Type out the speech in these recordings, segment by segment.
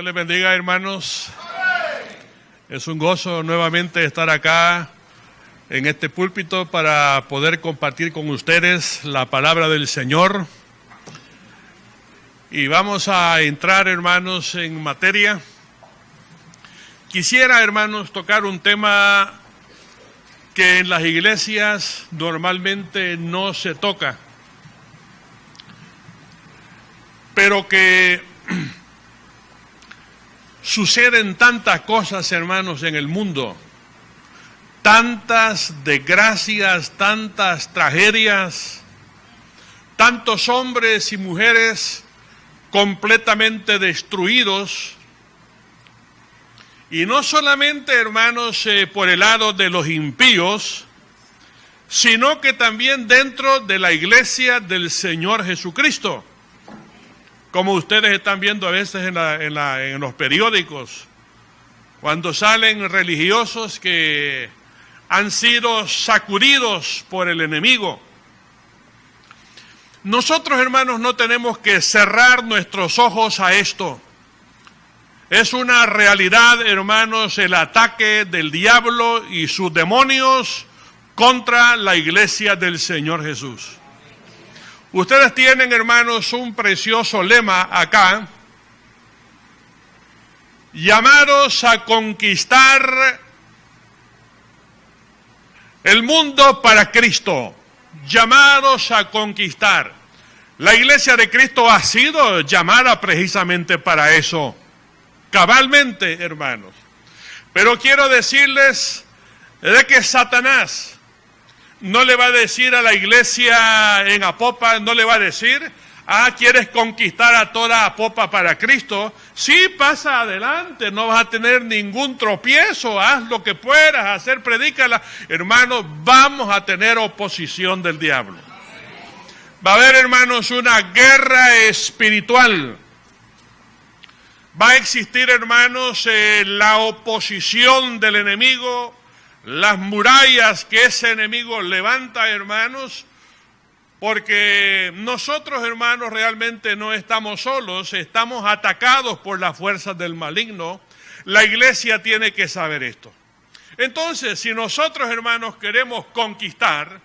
Dios les bendiga, hermanos. Es un gozo nuevamente estar acá en este púlpito para poder compartir con ustedes la palabra del Señor. Y vamos a entrar, hermanos, en materia. Quisiera, hermanos, tocar un tema que en las iglesias normalmente no se toca, pero que suceden tantas cosas, hermanos, en el mundo, tantas desgracias, tantas tragedias, tantos hombres y mujeres completamente destruidos, y no solamente, hermanos, por el lado de los impíos, sino que también dentro de la iglesia del Señor Jesucristo. Como ustedes están viendo a veces en los periódicos, cuando salen religiosos que han sido sacudidos por el enemigo. Nosotros, hermanos, no tenemos que cerrar nuestros ojos a esto. Es una realidad, hermanos, el ataque del diablo y sus demonios contra la iglesia del Señor Jesús. Ustedes tienen, hermanos, un precioso lema acá: llamados a conquistar el mundo para Cristo. Llamados a conquistar. La iglesia de Cristo ha sido llamada precisamente para eso, cabalmente, hermanos. Pero quiero decirles de que Satanás no le va a decir a la iglesia en Apopa, no le va a decir: ¿quieres conquistar a toda Apopa para Cristo? Sí, pasa adelante, no vas a tener ningún tropiezo, haz lo que puedas hacer, predícala. Hermanos, vamos a tener oposición del diablo. Va a haber, hermanos, una guerra espiritual. Va a existir, hermanos, la oposición del enemigo, las murallas que ese enemigo levanta, hermanos, porque nosotros, hermanos, realmente no estamos solos, estamos atacados por las fuerzas del maligno. La iglesia tiene que saber esto. Entonces, si nosotros, hermanos, queremos conquistar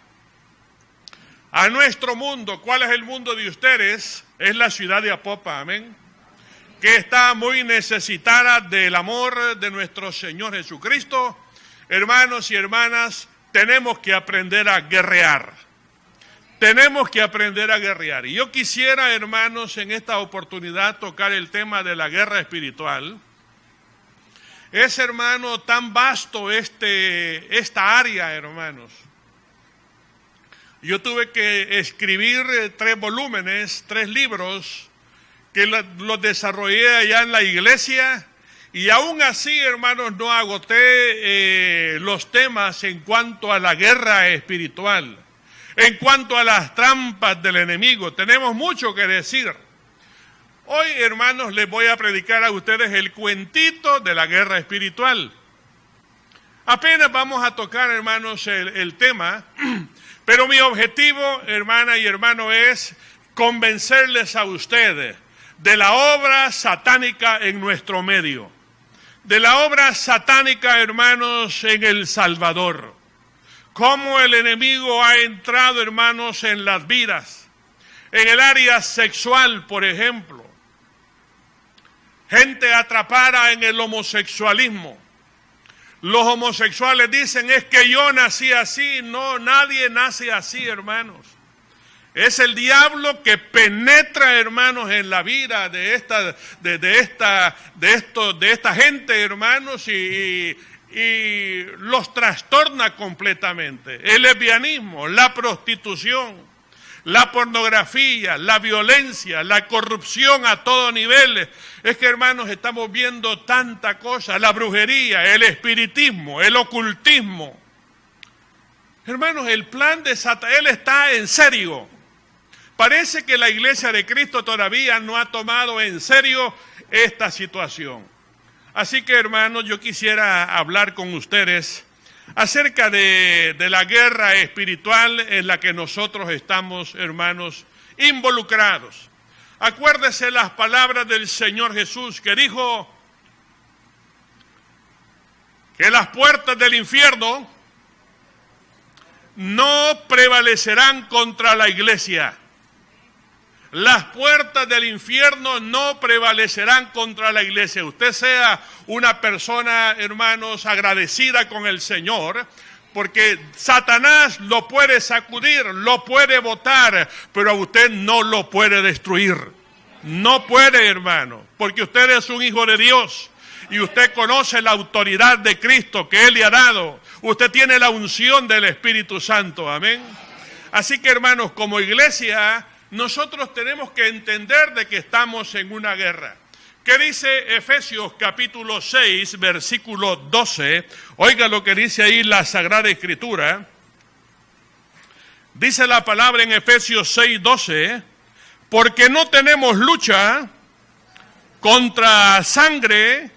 a nuestro mundo, ¿cuál es el mundo de ustedes? Es la ciudad de Apopa, amén, que está muy necesitada del amor de nuestro Señor Jesucristo. Hermanos y hermanas, tenemos que aprender a guerrear. Tenemos que aprender a guerrear. Y yo quisiera, hermanos, en esta oportunidad tocar el tema de la guerra espiritual. Es, hermano, tan vasto esta área, hermanos. Yo tuve que escribir 3 volúmenes, 3 libros, que los desarrollé allá en la iglesia. Y aún así, hermanos, no agoté los temas en cuanto a la guerra espiritual, en cuanto a las trampas del enemigo. Tenemos mucho que decir. Hoy, hermanos, les voy a predicar a ustedes el cuentito de la guerra espiritual. Apenas vamos a tocar, hermanos, el tema, pero mi objetivo, hermana y hermano, es convencerles a ustedes de la obra satánica en nuestro medio, de la obra satánica, hermanos, en El Salvador. Cómo el enemigo ha entrado, hermanos, en las vidas, en el área sexual, por ejemplo. Gente atrapada en el homosexualismo. Los homosexuales dicen: es que yo nací así. No, nadie nace así, hermanos. Es el diablo que penetra, hermanos, en la vida de esta gente, hermanos, y los trastorna completamente. El lesbianismo, la prostitución, la pornografía, la violencia, la corrupción a todo nivel. Es que, hermanos, estamos viendo tanta cosa, la brujería, el espiritismo, el ocultismo. Hermanos, el plan de Satanás, él está en serio. Parece que la iglesia de Cristo todavía no ha tomado en serio esta situación. Así que, hermanos, yo quisiera hablar con ustedes acerca de la guerra espiritual en la que nosotros estamos, hermanos, involucrados. Acuérdese las palabras del Señor Jesús que dijo que las puertas del infierno no prevalecerán contra la iglesia. Las puertas del infierno no prevalecerán contra la iglesia. Usted sea una persona, hermanos, agradecida con el Señor, porque Satanás lo puede sacudir, lo puede botar, pero a usted no lo puede destruir. No puede, hermano, porque usted es un hijo de Dios y usted conoce la autoridad de Cristo que Él le ha dado. Usted tiene la unción del Espíritu Santo, amén. Así que, hermanos, como iglesia, nosotros tenemos que entender de que estamos en una guerra. ¿Qué dice Efesios capítulo 6, versículo 12? Oiga lo que dice ahí la Sagrada Escritura. Dice la palabra en Efesios 6, 12, porque no tenemos lucha contra sangre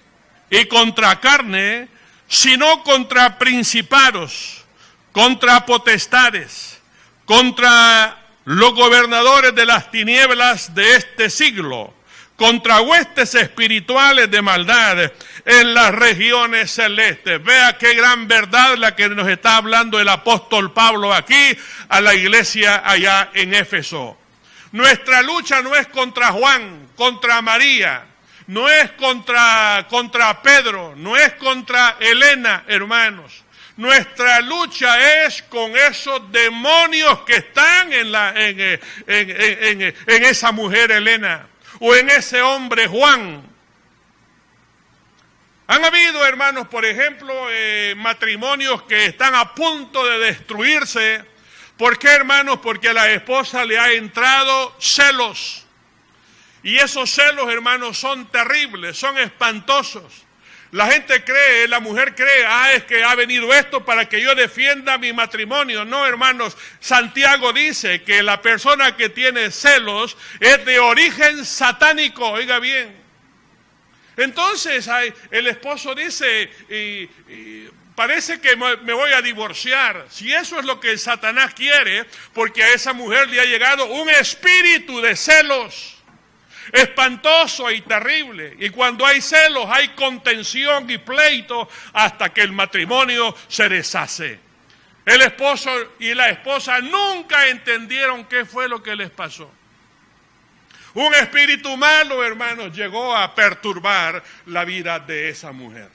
y contra carne, sino contra principados, contra potestades, contra los gobernadores de las tinieblas de este siglo, contra huestes espirituales de maldad en las regiones celestes. Vea qué gran verdad la que nos está hablando el apóstol Pablo aquí a la iglesia allá en Éfeso. Nuestra lucha no es contra Juan, contra María, no es contra Pedro, no es contra Elena, hermanos. Nuestra lucha es con esos demonios que están en esa mujer Elena o en ese hombre Juan. Han habido, hermanos, por ejemplo, matrimonios que están a punto de destruirse. ¿Por qué, hermanos? Porque a la esposa le ha entrado celos. Y esos celos, hermanos, son terribles, son espantosos. La gente cree, la mujer cree, es que ha venido esto para que yo defienda mi matrimonio. No, hermanos, Santiago dice que la persona que tiene celos es de origen satánico, oiga bien. Entonces, el esposo dice, parece que me voy a divorciar. Si eso es lo que Satanás quiere, porque a esa mujer le ha llegado un espíritu de celos. Espantoso y terrible. Y cuando hay celos, hay contención y pleito hasta que el matrimonio se deshace. El esposo y la esposa nunca entendieron qué fue lo que les pasó. Un espíritu malo, hermanos, llegó a perturbar la vida de esa mujer.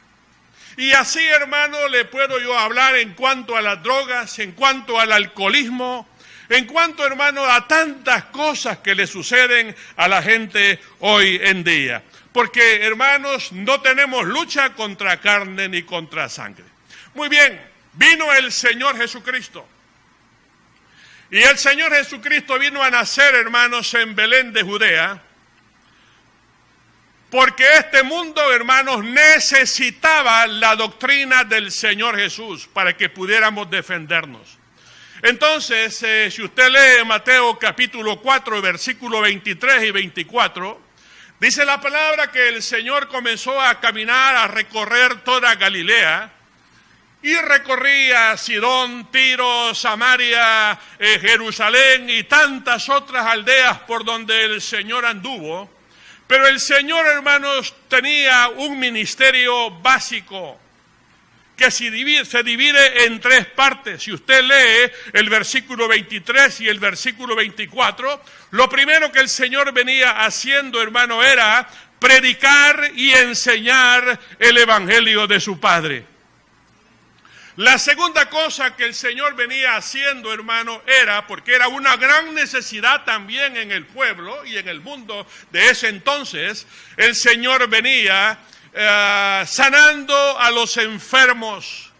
Y así, hermano, le puedo yo hablar en cuanto a las drogas, en cuanto al alcoholismo, en cuanto, hermano, a tantas cosas que le suceden a la gente hoy en día. Porque, hermanos, no tenemos lucha contra carne ni contra sangre. Muy bien, vino el Señor Jesucristo. Y el Señor Jesucristo vino a nacer, hermanos, en Belén de Judea. Porque este mundo, hermanos, necesitaba la doctrina del Señor Jesús para que pudiéramos defendernos. Entonces, si usted lee Mateo capítulo 4, versículo 23 y 24, dice la palabra que el Señor comenzó a caminar, a recorrer toda Galilea, y recorría Sidón, Tiro, Samaria, Jerusalén y tantas otras aldeas por donde el Señor anduvo. Pero el Señor, hermanos, tenía un ministerio básico que se divide en tres partes. Si usted lee el versículo 23 y el versículo 24, lo primero que el Señor venía haciendo, hermano, era predicar y enseñar el evangelio de su Padre. La segunda cosa que el Señor venía haciendo, hermano, era, porque era una gran necesidad también en el pueblo y en el mundo de ese entonces, el Señor venía sanando a los enfermos.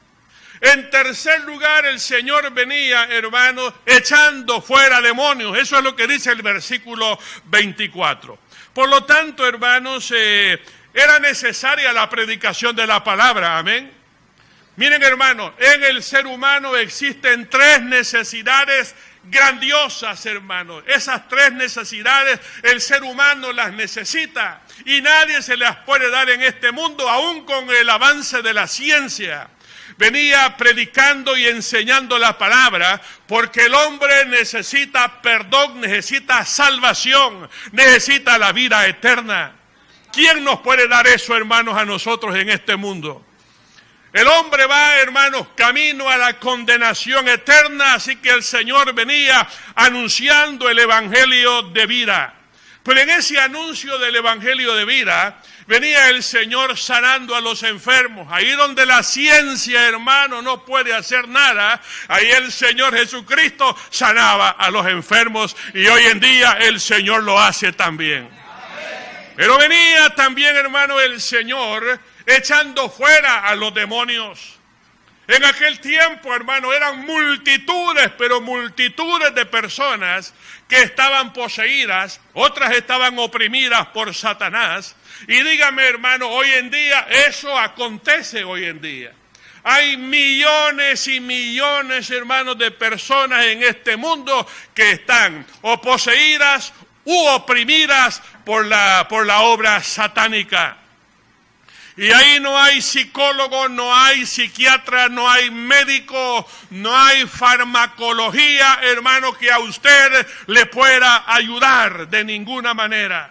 En tercer lugar, el Señor venía, hermanos, echando fuera demonios. Eso es lo que dice el versículo 24. Por lo tanto, hermanos, era necesaria la predicación de la palabra. Amén. Miren, hermanos, en el ser humano existen tres necesidades grandiosas, hermanos. Esas tres necesidades el ser humano las necesita y nadie se las puede dar en este mundo, aún con el avance de la ciencia. venía predicando y enseñando la palabra, porque el hombre necesita perdón, necesita salvación, necesita la vida eterna. ¿Quién nos puede dar eso, hermanos, a nosotros en este mundo? El hombre va, hermanos, camino a la condenación eterna, así que el Señor venía anunciando el evangelio de vida. Pero en ese anuncio del evangelio de vida, venía el Señor sanando a los enfermos. Ahí donde la ciencia, hermano, no puede hacer nada, ahí el Señor Jesucristo sanaba a los enfermos y hoy en día el Señor lo hace también. Pero venía también, hermano, el Señor echando fuera a los demonios. En aquel tiempo, hermano, eran multitudes, pero multitudes de personas que estaban poseídas, otras estaban oprimidas por Satanás. Y dígame, hermano, hoy en día, eso acontece hoy en día. Hay millones y millones, hermanos, de personas en este mundo que están o poseídas u oprimidas por la obra satánica. Y ahí no hay psicólogo, no hay psiquiatra, no hay médico, no hay farmacología, hermano, que a usted le pueda ayudar de ninguna manera.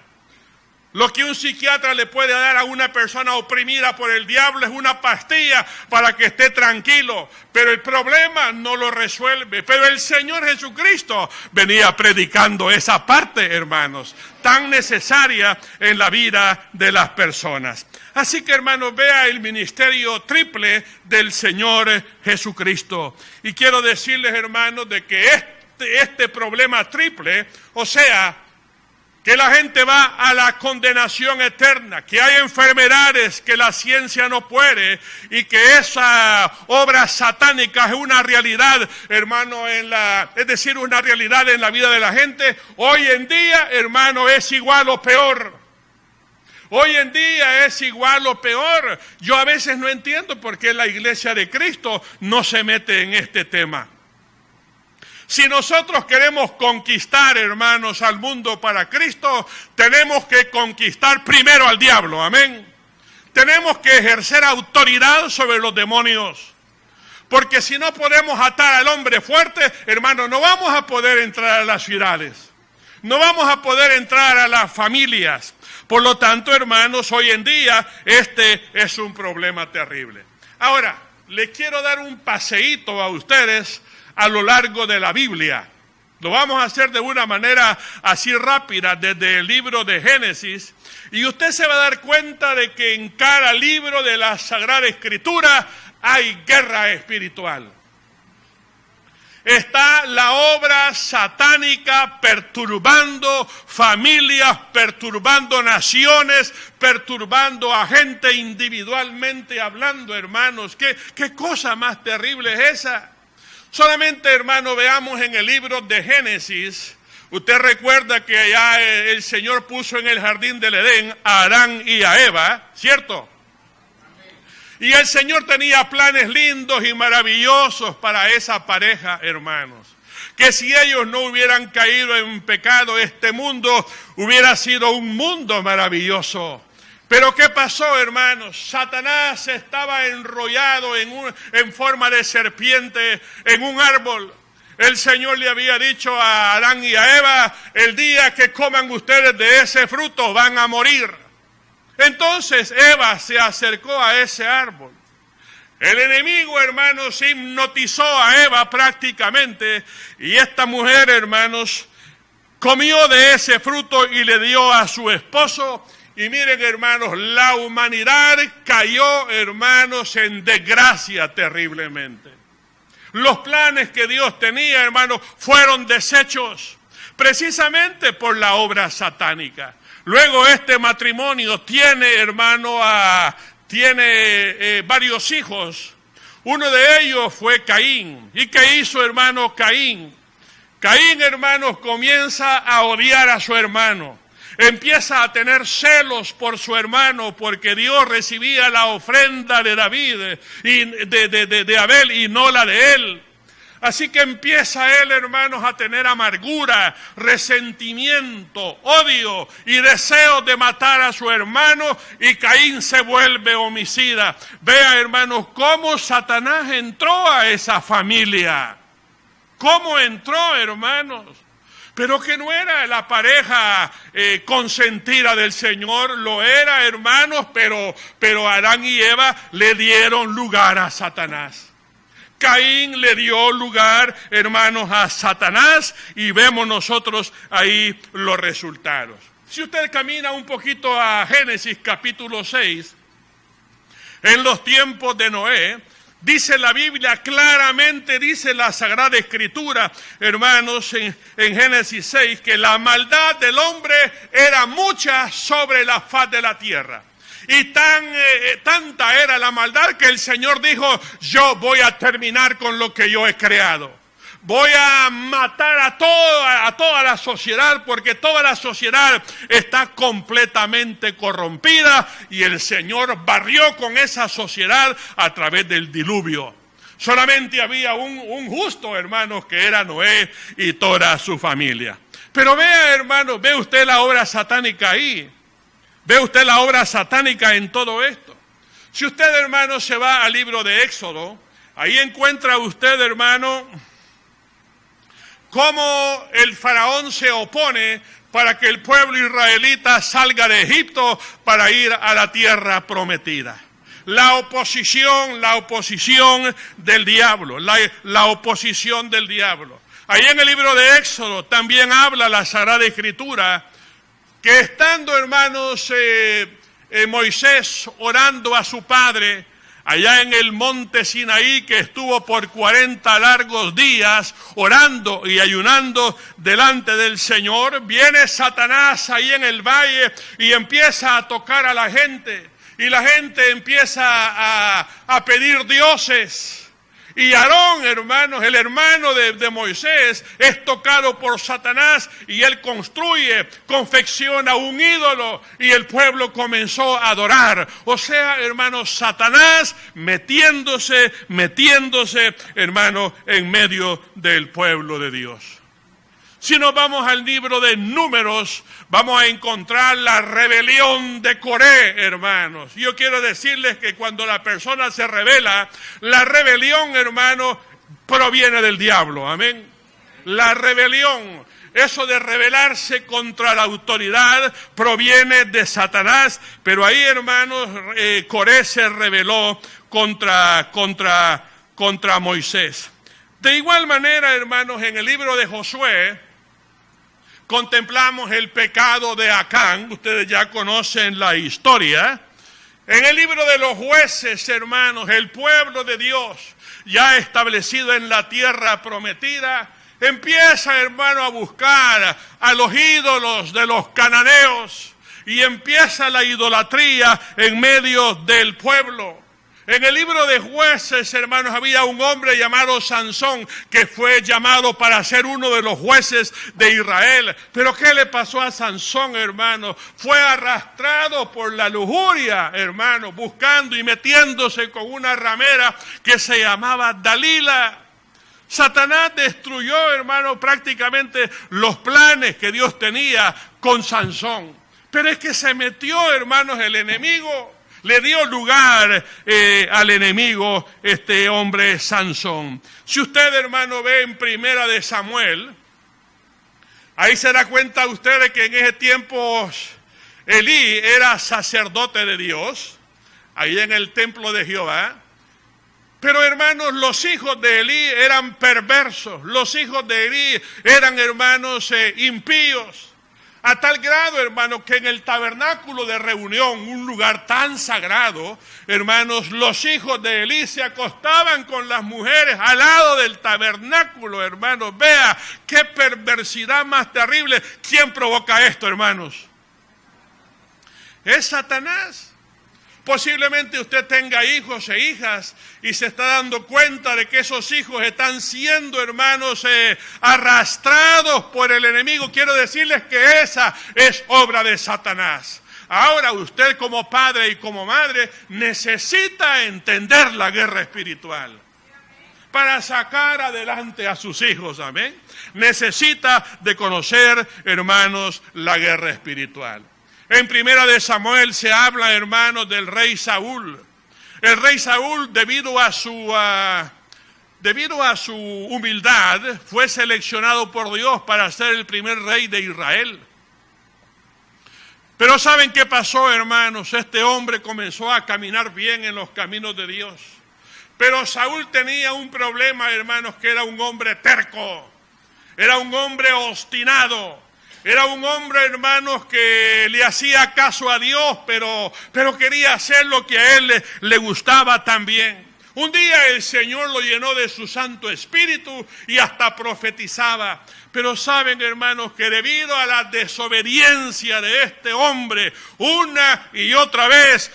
Lo que un psiquiatra le puede dar a una persona oprimida por el diablo es una pastilla para que esté tranquilo, pero el problema no lo resuelve. Pero el Señor Jesucristo venía predicando esa parte, hermanos, tan necesaria en la vida de las personas. Así que, hermanos, vea el ministerio triple del Señor Jesucristo. Y quiero decirles, hermanos, de que este problema triple, o sea, que la gente va a la condenación eterna, que hay enfermedades que la ciencia no puede y que esa obra satánica es una realidad, hermano, es decir, una realidad en la vida de la gente. Hoy en día, hermano, es igual o peor. Hoy en día es igual o peor. Yo a veces no entiendo por qué la Iglesia de Cristo no se mete en este tema. Si nosotros queremos conquistar, hermanos, al mundo para Cristo, tenemos que conquistar primero al diablo, amén. Tenemos que ejercer autoridad sobre los demonios. Porque si no podemos atar al hombre fuerte, hermanos, no vamos a poder entrar a las ciudades. No vamos a poder entrar a las familias. Por lo tanto, hermanos, hoy en día este es un problema terrible. Ahora, les quiero dar un paseíto a ustedes a lo largo de la Biblia. Lo vamos a hacer de una manera así rápida desde el libro de Génesis y usted se va a dar cuenta de que en cada libro de la Sagrada Escritura hay guerra espiritual. Está la obra satánica perturbando familias, perturbando naciones, perturbando a gente individualmente hablando, hermanos. ¿Qué cosa más terrible es esa? Solamente, hermano, veamos en el libro de Génesis. Usted recuerda que allá el Señor puso en el jardín del Edén a Adán y a Eva, ¿cierto? Y el Señor tenía planes lindos y maravillosos para esa pareja, hermanos. Que si ellos no hubieran caído en pecado, este mundo hubiera sido un mundo maravilloso. Pero ¿qué pasó, hermanos? Satanás estaba enrollado en forma de serpiente en un árbol. El Señor le había dicho a Adán y a Eva, el día que coman ustedes de ese fruto van a morir. Entonces Eva se acercó a ese árbol. El enemigo, hermanos, hipnotizó a Eva prácticamente y esta mujer, hermanos, comió de ese fruto y le dio a su esposo. Y miren, hermanos, la humanidad cayó, hermanos, en desgracia terriblemente. Los planes que Dios tenía, hermanos, fueron deshechos precisamente por la obra satánica. Luego este matrimonio tiene, hermano, varios hijos. Uno de ellos fue Caín. ¿Y qué hizo, hermano, Caín? Caín, hermanos, comienza a odiar a su hermano. Empieza a tener celos por su hermano porque Dios recibía la ofrenda de David y de Abel y no la de él. Así que empieza él, hermanos, a tener amargura, resentimiento, odio y deseos de matar a su hermano, y Caín se vuelve homicida. Vea, hermanos, cómo Satanás entró a esa familia. ¿Cómo entró, hermanos? Pero que no era la pareja consentida del Señor, lo era, hermanos, pero Adán y Eva le dieron lugar a Satanás. Caín le dio lugar, hermanos, a Satanás, y vemos nosotros ahí los resultados. Si usted camina un poquito a Génesis capítulo 6, en los tiempos de Noé, dice la Biblia, claramente dice la Sagrada Escritura, hermanos, en Génesis 6, que la maldad del hombre era mucha sobre la faz de la tierra. Y tanta era la maldad que el Señor dijo, yo voy a terminar con lo que yo he creado. Voy a matar a toda la sociedad, porque toda la sociedad está completamente corrompida, y el Señor barrió con esa sociedad a través del diluvio. Solamente había un justo, hermanos, que era Noé y toda su familia. Pero vea, hermanos, ve usted la obra satánica ahí. ¿Ve usted la obra satánica en todo esto? Si usted, hermano, se va al libro de Éxodo, ahí encuentra usted, hermano, cómo el faraón se opone para que el pueblo israelita salga de Egipto para ir a la tierra prometida. La oposición del diablo, la oposición del diablo. Ahí en el libro de Éxodo también habla la Sagrada Escritura que estando, hermanos, Moisés orando a su padre, allá en el monte Sinaí, que estuvo por 40 largos días orando y ayunando delante del Señor, viene Satanás ahí en el valle y empieza a tocar a la gente, y la gente empieza a pedir dioses. Y Aarón, hermanos, el hermano de Moisés, es tocado por Satanás, y él confecciona un ídolo, y el pueblo comenzó a adorar. O sea, hermanos, Satanás metiéndose, hermanos, en medio del pueblo de Dios. Si nos vamos al libro de Números, vamos a encontrar la rebelión de Coré, hermanos. Yo quiero decirles que cuando la persona se rebela, la rebelión, hermanos, proviene del diablo, amén. La rebelión, eso de rebelarse contra la autoridad, proviene de Satanás, pero ahí, hermanos, Coré se rebeló contra Moisés. De igual manera, hermanos, en el libro de Josué, contemplamos el pecado de Acán. Ustedes ya conocen la historia. En el libro de los jueces, hermanos, el pueblo de Dios, ya establecido en la tierra prometida, empieza, hermano, a buscar a los ídolos de los cananeos, y empieza la idolatría en medio del pueblo. En el libro de Jueces, hermanos, había un hombre llamado Sansón, que fue llamado para ser uno de los jueces de Israel. Pero ¿qué le pasó a Sansón, hermano? Fue arrastrado por la lujuria, hermano, buscando y metiéndose con una ramera que se llamaba Dalila. Satanás destruyó, hermano, prácticamente los planes que Dios tenía con Sansón. Pero es que se metió, hermanos, el enemigo. Le dio lugar al enemigo, este hombre Sansón. Si usted, hermano, ve en Primera de Samuel, ahí se da cuenta usted de que en ese tiempo Elí era sacerdote de Dios, ahí en el templo de Jehová. Pero, hermanos, los hijos de Elí eran perversos, los hijos de Elí eran, hermanos, impíos. A tal grado, hermanos, que en el tabernáculo de reunión, un lugar tan sagrado, hermanos, los hijos de Elí se acostaban con las mujeres al lado del tabernáculo, hermanos. Vea qué perversidad más terrible. ¿Quién provoca esto, hermanos? Es Satanás. Posiblemente usted tenga hijos e hijas y se está dando cuenta de que esos hijos están siendo, hermanos, arrastrados por el enemigo. Quiero decirles que esa es obra de Satanás. Ahora usted como padre y como madre necesita entender la guerra espiritual. para sacar adelante a sus hijos, amén. Necesita de conocer, hermanos, la guerra espiritual. En Primera de Samuel se habla, hermanos, del rey Saúl. El rey Saúl, debido a su humildad, fue seleccionado por Dios para ser el primer rey de Israel. Pero ¿saben qué pasó, hermanos? Este hombre comenzó a caminar bien en los caminos de Dios. Pero Saúl tenía un problema, hermanos, que era un hombre terco. Era un hombre obstinado. Era un hombre, hermanos, que le hacía caso a Dios, pero quería hacer lo que a él le gustaba también. Un día el Señor lo llenó de su Santo Espíritu y hasta profetizaba. Pero saben, hermanos, que debido a la desobediencia de este hombre, una y otra vez,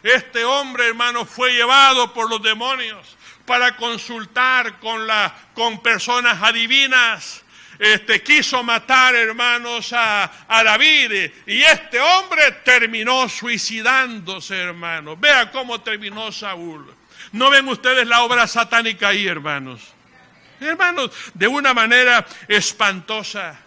este hombre, hermanos, fue llevado por los demonios para consultar con personas adivinas. Quiso matar, hermanos, a David, y este hombre terminó suicidándose, hermanos. Vea cómo terminó Saúl. ¿No ven ustedes la obra satánica ahí, hermanos? Hermanos, de una manera espantosa.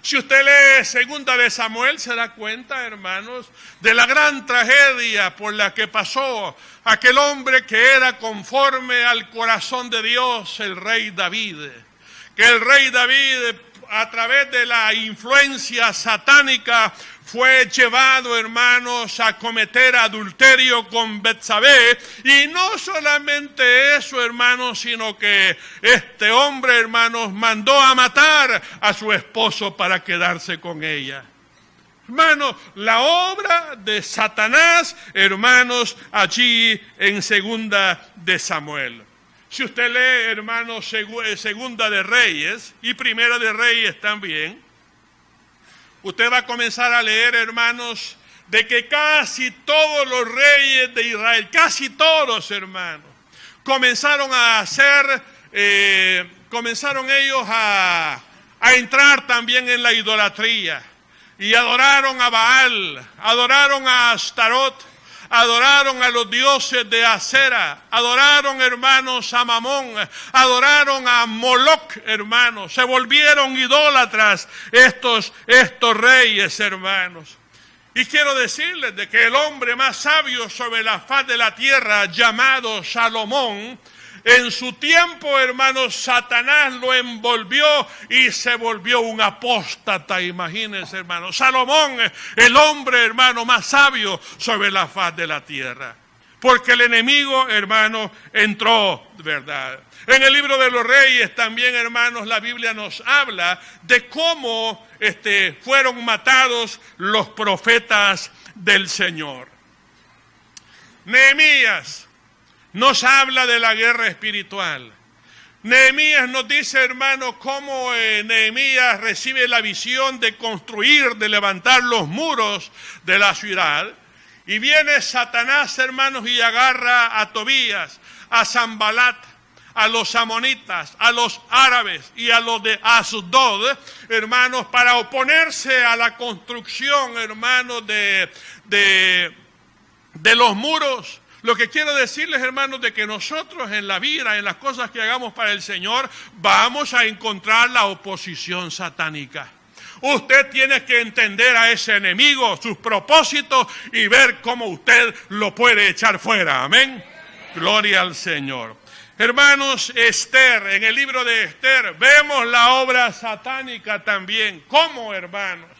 Si usted lee Segunda de Samuel, se da cuenta, hermanos, de la gran tragedia por la que pasó aquel hombre que era conforme al corazón de Dios, el rey David. Que el rey David, a través de la influencia satánica, fue llevado, hermanos, a cometer adulterio con Betsabé. Y no solamente eso, hermanos, sino que este hombre, hermanos, mandó a matar a su esposo para quedarse con ella. Hermanos, la obra de Satanás, hermanos, allí en Segunda de Samuel. Si usted lee, hermanos, Segunda de Reyes y Primera de Reyes también, usted va a comenzar a leer, hermanos, de que casi todos los reyes de Israel, casi todos, hermanos, comenzaron ellos a entrar también en la idolatría y adoraron a Baal, adoraron a Astarot, adoraron a los dioses de Acera, adoraron, hermanos, a Mamón, adoraron a Moloc, hermanos, se volvieron idólatras estos reyes, hermanos. Y quiero decirles de que el hombre más sabio sobre la faz de la tierra, llamado Salomón, en su tiempo, hermanos, Satanás lo envolvió y se volvió un apóstata, imagínense, hermanos. Salomón, el hombre, hermano, más sabio sobre la faz de la tierra. Porque el enemigo, hermano, entró, ¿verdad? En el libro de los Reyes también, hermanos, la Biblia nos habla de cómo fueron matados los profetas del Señor. Nehemías nos habla de la guerra espiritual. Nehemías nos dice, hermanos, cómo Nehemías recibe la visión de construir, de levantar los muros de la ciudad. Y viene Satanás, hermanos, y agarra a Tobías, a Sanbalat, a los amonitas, a los árabes y a los de Asdod, hermanos, para oponerse a la construcción, hermanos, de los muros. Lo que quiero decirles, hermanos, de que nosotros en la vida, en las cosas que hagamos para el Señor, vamos a encontrar la oposición satánica. Usted tiene que entender a ese enemigo, sus propósitos y ver cómo usted lo puede echar fuera. Amén. Gloria al Señor. Hermanos, Esther, en el libro de Esther, vemos la obra satánica también. ¿Cómo, hermanos?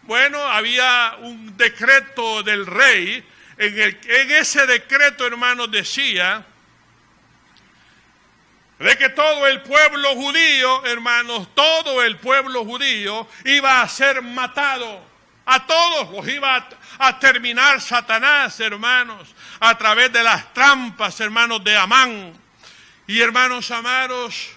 Bueno, había un decreto del rey. En ese decreto, hermanos, decía de que todo el pueblo judío, hermanos, todo el pueblo judío iba a ser matado. A todos los iba a terminar Satanás, hermanos, a través de las trampas, hermanos, de Amán. Y hermanos amados,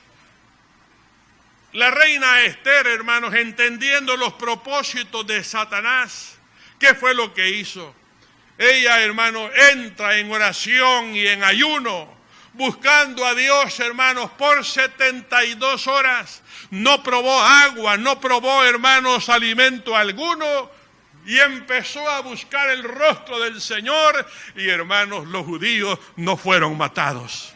la reina Esther, hermanos, entendiendo los propósitos de Satanás, ¿qué fue lo que hizo? Ella, hermano, entra en oración y en ayuno, buscando a Dios, hermanos, por 72 horas. No probó agua, no probó, hermanos, alimento alguno. y empezó a buscar el rostro del Señor, y hermanos, los judíos no fueron matados.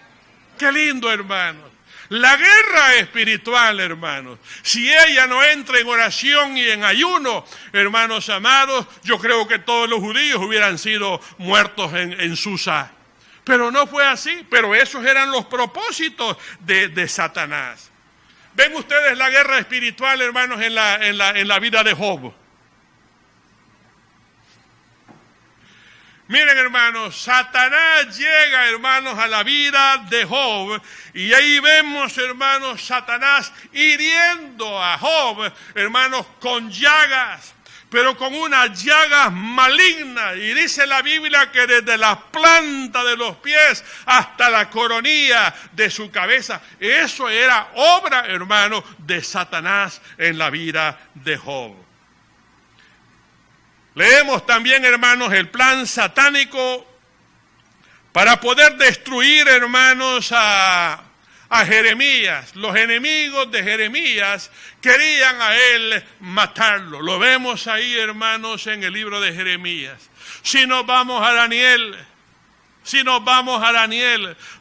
¡Qué lindo, hermanos! La guerra espiritual, hermanos, si ella no entra en oración y en ayuno, hermanos amados, yo creo que todos los judíos hubieran sido muertos en Susa. Pero no fue así, pero esos eran los propósitos de Satanás. Ven ustedes la guerra espiritual, hermanos, en la vida de Job. Miren, hermanos, Satanás llega, hermanos, a la vida de Job, y ahí vemos, hermanos, Satanás hiriendo a Job, hermanos, con llagas, pero con unas llagas malignas, y dice la Biblia que desde la planta de los pies hasta la coronilla de su cabeza, eso era obra, hermanos, de Satanás en la vida de Job. Leemos también, hermanos, el plan satánico para poder destruir, hermanos, a Jeremías. Los enemigos de Jeremías querían a él matarlo. Lo vemos ahí, hermanos, en el libro de Jeremías. Si nos vamos a Daniel,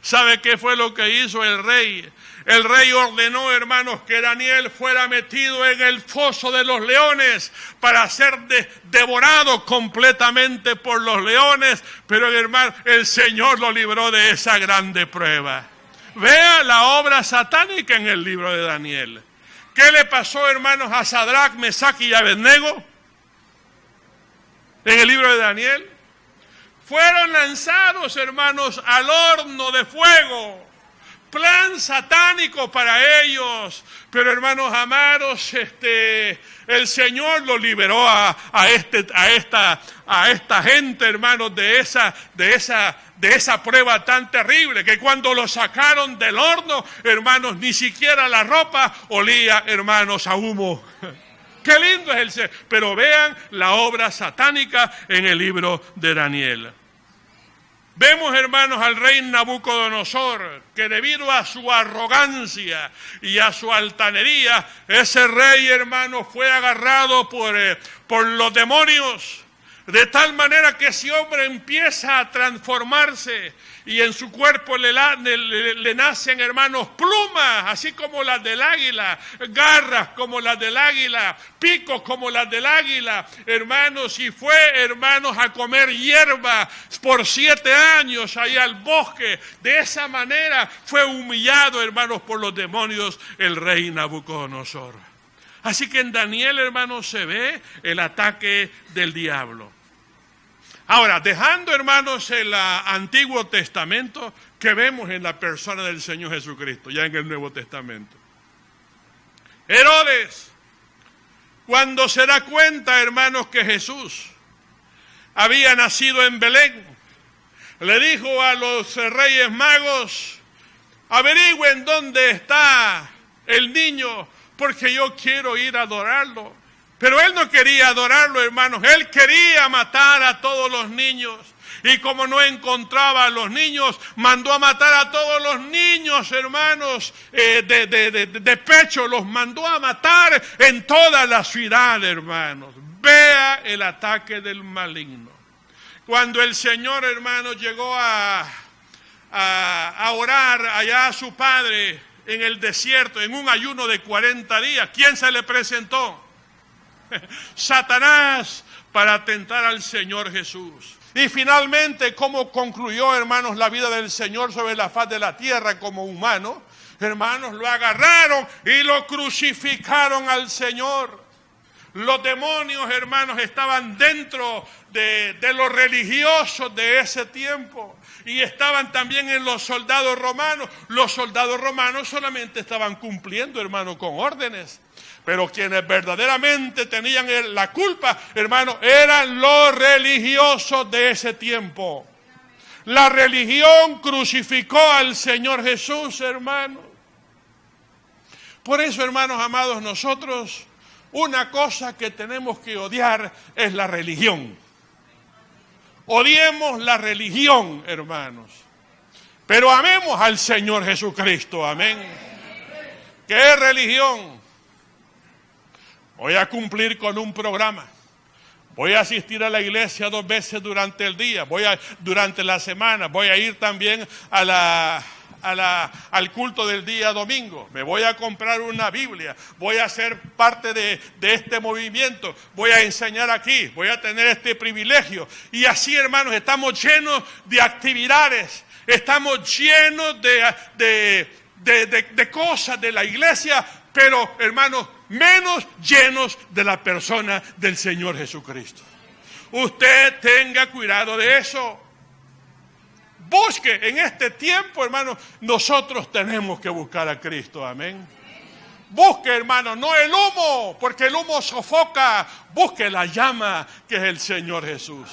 ¿sabe qué fue lo que hizo el rey? El rey ordenó, hermanos, que Daniel fuera metido en el foso de los leones para ser devorado completamente por los leones, pero hermano, el Señor lo libró de esa grande prueba. Vea la obra satánica en el libro de Daniel. ¿Qué le pasó, hermanos, a Sadrach, Mesach y Abednego? En el libro de Daniel. Fueron lanzados, hermanos, al horno de fuego. Plan satánico para ellos, pero hermanos amados, el Señor lo liberó a esta gente, hermanos, de esa prueba tan terrible, que cuando lo sacaron del horno, hermanos, ni siquiera la ropa olía, hermanos, a humo. Qué lindo es el ser. Pero vean la obra satánica en el libro de Daniel. Vemos, hermanos, al rey Nabucodonosor, que debido a su arrogancia y a su altanería, ese rey, hermanos, fue agarrado por los demonios, de tal manera que ese hombre empieza a transformarse y en su cuerpo le nacen, hermanos, plumas, así como las del águila, garras como las del águila, picos como las del águila, hermanos, y fue, hermanos, a comer hierba por 7 años ahí al bosque. De esa manera fue humillado, hermanos, por los demonios el rey Nabucodonosor. Así que en Daniel, hermanos, se ve el ataque del diablo. Ahora, dejando, hermanos, el Antiguo Testamento, que vemos en la persona del Señor Jesucristo, ya en el Nuevo Testamento. Herodes, cuando se da cuenta, hermanos, que Jesús había nacido en Belén, le dijo a los reyes magos: averigüen dónde está el niño, porque yo quiero ir a adorarlo. Pero él no quería adorarlo, hermanos, él quería matar a todos los niños. Y como no encontraba a los niños, mandó a matar a todos los niños, hermanos, de pecho, los mandó a matar en toda la ciudad, hermanos. Vea el ataque del maligno. Cuando el Señor, hermanos, llegó a orar allá a su Padre en el desierto, en un ayuno de 40 días, ¿quién se le presentó? Satanás, para tentar al Señor Jesús. Y finalmente, ¿cómo concluyó, hermanos, la vida del Señor sobre la faz de la tierra como humano? Hermanos, lo agarraron y lo crucificaron al Señor. Los demonios, hermanos, estaban dentro de los religiosos de ese tiempo. Y estaban también en los soldados romanos. Los soldados romanos solamente estaban cumpliendo, hermanos, con órdenes. Pero quienes verdaderamente tenían la culpa, hermanos, eran los religiosos de ese tiempo. La religión crucificó al Señor Jesús, hermanos. Por eso, hermanos amados, nosotros, una cosa que tenemos que odiar es la religión. Odiemos la religión, hermanos, pero amemos al Señor Jesucristo, amén. ¿Qué religión? Voy a cumplir con un programa. Voy a asistir a la iglesia 2 veces durante el día, durante la semana, voy a ir también al culto del día domingo, me voy a comprar una Biblia, voy a ser parte de este movimiento, voy a enseñar aquí, voy a tener este privilegio. Y así, hermanos, estamos llenos de actividades, estamos llenos de cosas de la iglesia, pero, hermanos, menos llenos de la persona del Señor Jesucristo. Usted tenga cuidado de eso. Busque en este tiempo, hermano, nosotros tenemos que buscar a Cristo, amén. Busque, hermano, no el humo, porque el humo sofoca. Busque la llama que es el Señor Jesús.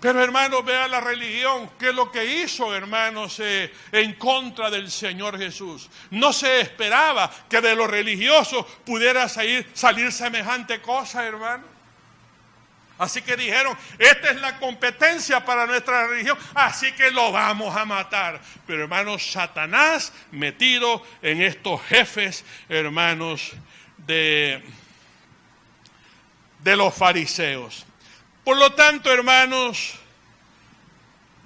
Pero, hermano, vea la religión, que es lo que hizo, hermanos, en contra del Señor Jesús. No se esperaba que de los religiosos pudiera salir semejante cosa, hermano. Así que dijeron, esta es la competencia para nuestra religión, así que lo vamos a matar. Pero, hermanos, Satanás metido en estos jefes, hermanos, de los fariseos. Por lo tanto, hermanos,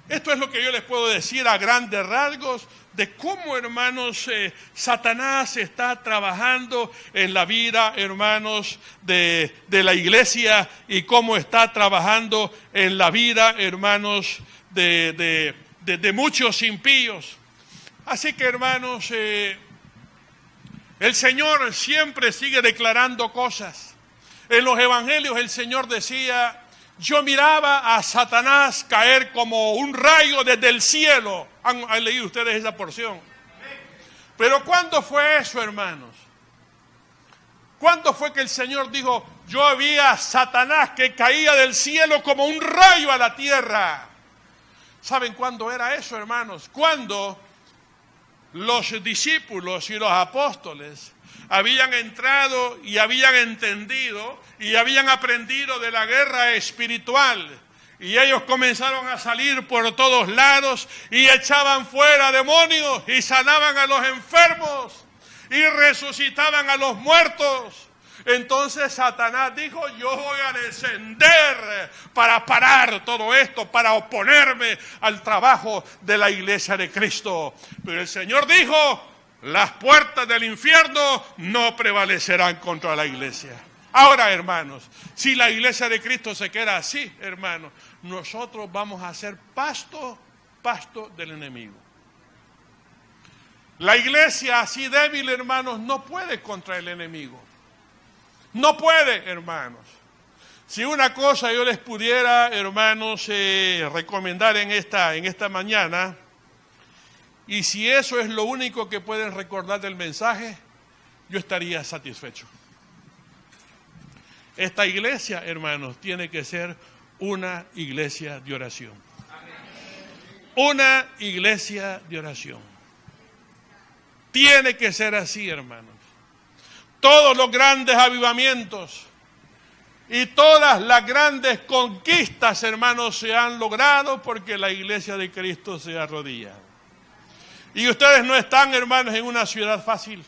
esto es lo que yo les puedo decir a grandes rasgos de cómo, hermanos, Satanás está trabajando en la vida, hermanos, de la iglesia, y cómo está trabajando en la vida, hermanos, de muchos impíos. Así que, hermanos, el Señor siempre sigue declarando cosas. En los evangelios el Señor decía: yo miraba a Satanás caer como un rayo desde el cielo. ¿Han leído ustedes esa porción? Pero ¿cuándo fue eso, hermanos? ¿Cuándo fue que el Señor dijo: yo vi a Satanás que caía del cielo como un rayo a la tierra? ¿Saben cuándo era eso, hermanos? Cuando los discípulos y los apóstoles habían entrado y habían entendido y habían aprendido de la guerra espiritual. Y ellos comenzaron a salir por todos lados y echaban fuera demonios y sanaban a los enfermos y resucitaban a los muertos. Entonces Satanás dijo: yo voy a descender para parar todo esto, para oponerme al trabajo de la iglesia de Cristo. Pero el Señor dijo: las puertas del infierno no prevalecerán contra la iglesia. Ahora, hermanos, si la iglesia de Cristo se queda así, hermanos, nosotros vamos a ser pasto del enemigo. La iglesia así débil, hermanos, no puede contra el enemigo. No puede, hermanos. Si una cosa yo les pudiera, hermanos, recomendar en esta mañana, y si eso es lo único que pueden recordar del mensaje, yo estaría satisfecho. Esta iglesia, hermanos, tiene que ser una iglesia de oración. Una iglesia de oración. Tiene que ser así, hermanos. Todos los grandes avivamientos y todas las grandes conquistas, hermanos, se han logrado porque la iglesia de Cristo se ha arrodillado. Y ustedes no están, hermanos, en una ciudad fácil.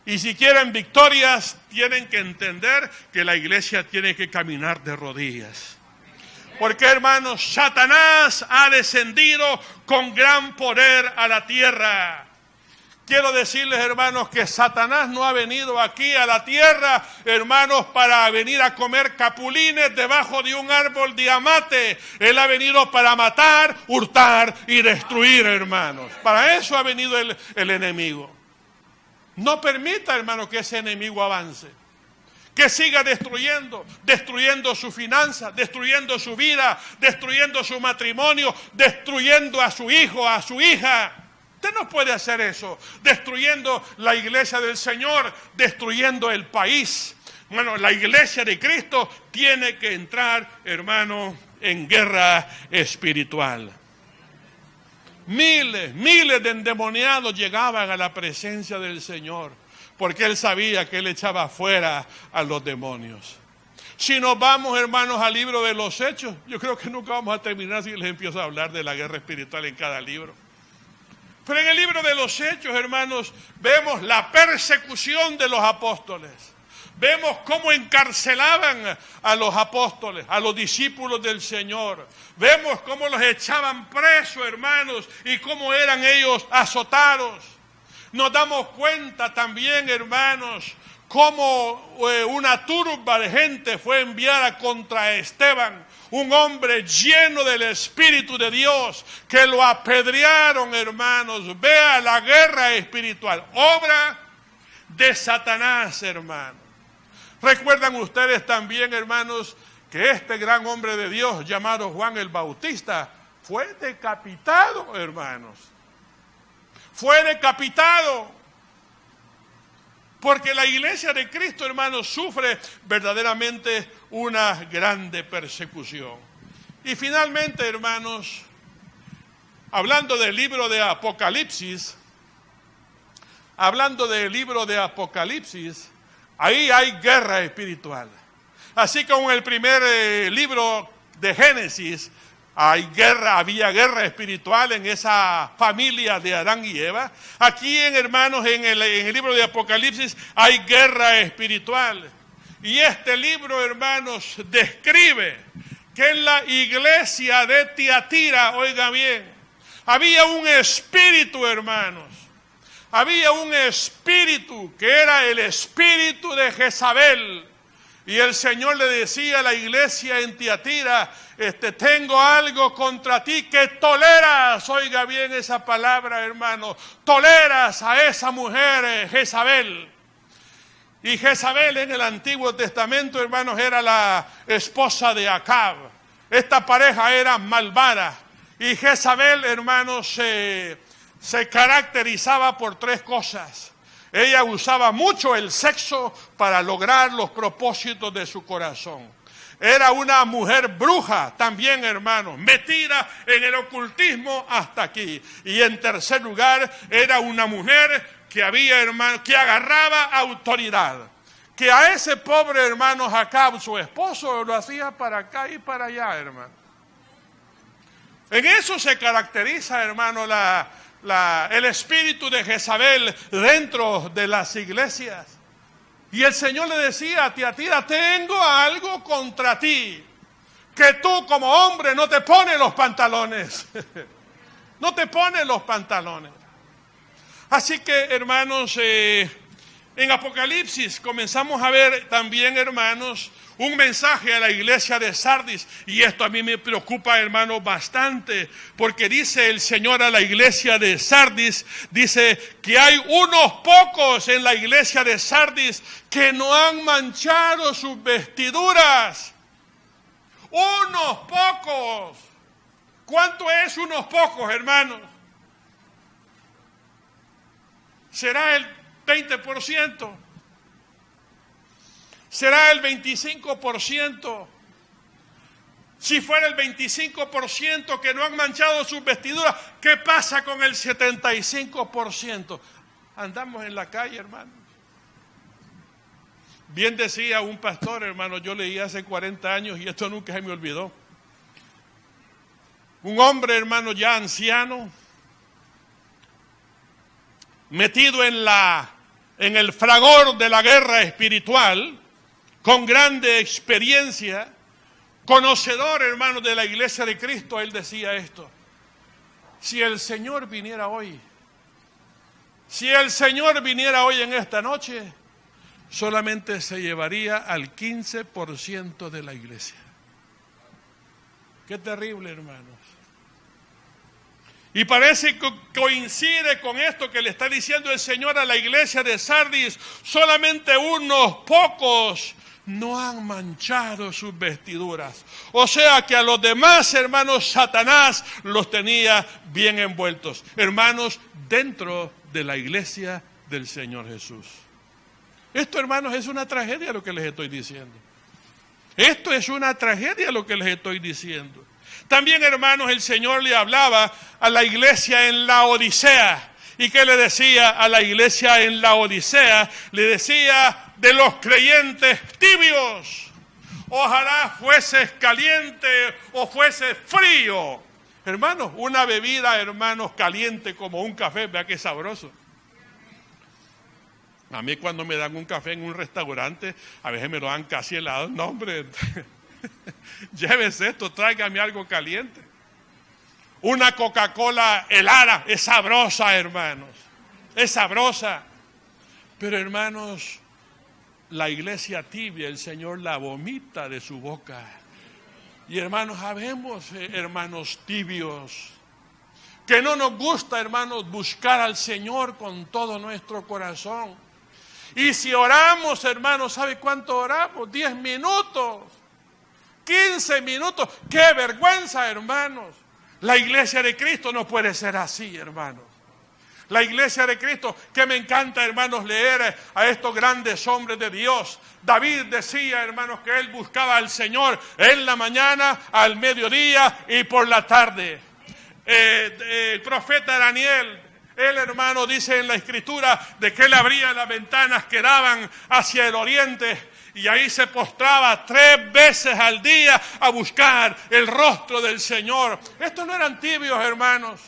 Y si quieren victorias, tienen que entender que la iglesia tiene que caminar de rodillas. Porque, hermanos, Satanás ha descendido con gran poder a la tierra. Quiero decirles, hermanos, que Satanás no ha venido aquí a la tierra, hermanos, para venir a comer capulines debajo de un árbol de amate. Él ha venido para matar, hurtar y destruir, hermanos. Para eso ha venido el enemigo. No permita, hermano, que ese enemigo avance, que siga destruyendo su finanza, destruyendo su vida, destruyendo su matrimonio, destruyendo a su hijo, a su hija. Usted no puede hacer eso, destruyendo la iglesia del Señor, destruyendo el país. Bueno, la iglesia de Cristo tiene que entrar, hermano, en guerra espiritual. Miles de endemoniados llegaban a la presencia del Señor, porque Él sabía que Él echaba fuera a los demonios. Si nos vamos, hermanos, al libro de los Hechos, yo creo que nunca vamos a terminar si les empiezo a hablar de la guerra espiritual en cada libro. Pero en el libro de los Hechos, hermanos, vemos la persecución de los apóstoles. Vemos cómo encarcelaban a los apóstoles, a los discípulos del Señor. Vemos cómo los echaban presos, hermanos, y cómo eran ellos azotados. Nos damos cuenta también, hermanos, cómo una turba de gente fue enviada contra Esteban, un hombre lleno del Espíritu de Dios, que lo apedrearon, hermanos. Vea la guerra espiritual, obra de Satanás, hermanos. Recuerdan ustedes también, hermanos, que este gran hombre de Dios llamado Juan el Bautista fue decapitado, hermanos. Fue decapitado. Porque la iglesia de Cristo, hermanos, sufre verdaderamente una grande persecución. Y finalmente, hermanos, hablando del libro de Apocalipsis, ahí hay guerra espiritual. Así como en el primer libro de Génesis había guerra espiritual en esa familia de Adán y Eva. Aquí, hermanos, en el libro de Apocalipsis hay guerra espiritual. Y este libro, hermanos, describe que en la iglesia de Tiatira, oiga bien, había un espíritu, hermanos. Había un espíritu que era el espíritu de Jezabel. Y el Señor le decía a la iglesia en Tiatira, tengo algo contra ti que toleras. Oiga bien esa palabra, hermano. Toleras a esa mujer, Jezabel. Y Jezabel en el Antiguo Testamento, hermanos, era la esposa de Acab. Esta pareja era malvada. Y Jezabel, hermanos, se caracterizaba por tres cosas. Ella usaba mucho el sexo para lograr los propósitos de su corazón. Era una mujer bruja también, hermanos, metida en el ocultismo hasta aquí. Y en tercer lugar, era una mujer que agarraba autoridad. Que a ese pobre hermano Acab, su esposo, lo hacía para acá y para allá, hermano. En eso se caracteriza, hermano, el espíritu de Jezabel dentro de las iglesias. Y el Señor le decía a Tiatira, tengo algo contra ti, que tú como hombre no te pones los pantalones. No te pones los pantalones. Así que, hermanos, en Apocalipsis comenzamos a ver también, hermanos, un mensaje a la iglesia de Sardis. Y esto a mí me preocupa, hermano, bastante. Porque dice el Señor a la iglesia de Sardis, dice que hay unos pocos en la iglesia de Sardis que no han manchado sus vestiduras. Unos pocos. ¿Cuánto es unos pocos, hermanos? ¿Será el 20%? ¿Será el 25%? Si fuera el 25% que no han manchado sus vestiduras, ¿qué pasa con el 75%? Andamos en la calle, hermano. Bien decía un pastor, hermano, yo leí hace 40 años y esto nunca se me olvidó. Un hombre, hermano, ya anciano, metido en el fragor de la guerra espiritual, con grande experiencia, conocedor, hermano, de la iglesia de Cristo, él decía esto: si el Señor viniera hoy en esta noche, solamente se llevaría al 15% de la iglesia. Qué terrible, hermanos. Y parece que coincide con esto que le está diciendo el Señor a la iglesia de Sardis: solamente unos pocos no han manchado sus vestiduras. O sea que a los demás, hermanos, Satanás los tenía bien envueltos. Hermanos, dentro de la iglesia del Señor Jesús. Esto, hermanos, es una tragedia lo que les estoy diciendo. Esto es una tragedia lo que les estoy diciendo. También, hermanos, el Señor le hablaba a la iglesia en la Odisea. ¿Y qué le decía a la iglesia en la Odisea? Le decía de los creyentes tibios. Ojalá fueses caliente o fueses frío. Hermanos, una bebida, hermanos, caliente como un café, vea qué sabroso. A mí cuando me dan un café en un restaurante, a veces me lo dan casi helado. No, hombre, llévese esto, tráigame algo caliente. Una Coca-Cola helada es sabrosa, hermanos. Es sabrosa. Pero, hermanos, la iglesia tibia, el Señor la vomita de su boca. Y, hermanos, habemos hermanos tibios, que no nos gusta, hermanos, buscar al Señor con todo nuestro corazón. Y si oramos, hermanos, ¿sabe cuánto oramos? 10 minutos, 15 minutos. ¡Qué vergüenza, hermanos! La iglesia de Cristo no puede ser así, hermanos. La iglesia de Cristo, que me encanta, hermanos, leer a estos grandes hombres de Dios. David decía, hermanos, que él buscaba al Señor en la mañana, al mediodía y por la tarde. El profeta Daniel, él, hermano, dice en la Escritura de que él abría las ventanas que daban hacia el oriente y ahí se postraba 3 veces al día a buscar el rostro del Señor. Estos no eran tibios, hermanos.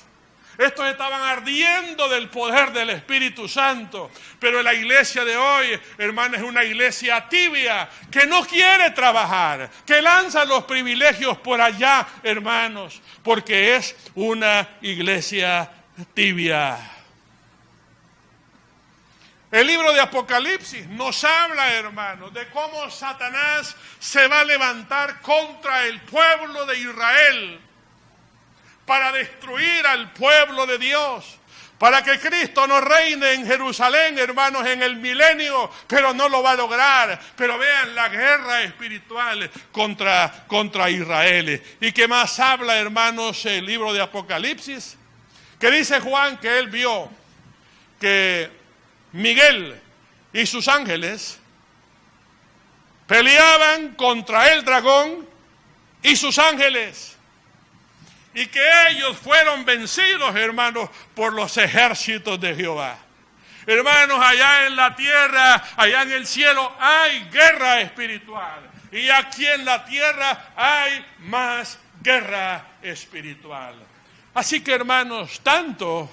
Estos estaban ardiendo del poder del Espíritu Santo. Pero la iglesia de hoy, hermanos, es una iglesia tibia que no quiere trabajar, que lanza los privilegios por allá, hermanos, porque es una iglesia tibia. El libro de Apocalipsis nos habla, hermanos, de cómo Satanás se va a levantar contra el pueblo de Israel para destruir al pueblo de Dios, para que Cristo no reine en Jerusalén, hermanos, en el milenio, pero no lo va a lograr. Pero vean la guerra espiritual contra Israel. ¿Y qué más habla, hermanos, el libro de Apocalipsis? Que dice Juan que él vio que Miguel y sus ángeles peleaban contra el dragón y sus ángeles. Y que ellos fueron vencidos, hermanos, por los ejércitos de Jehová. Hermanos, allá en la tierra, allá en el cielo, hay guerra espiritual. Y aquí en la tierra hay más guerra espiritual. Así que, hermanos, tanto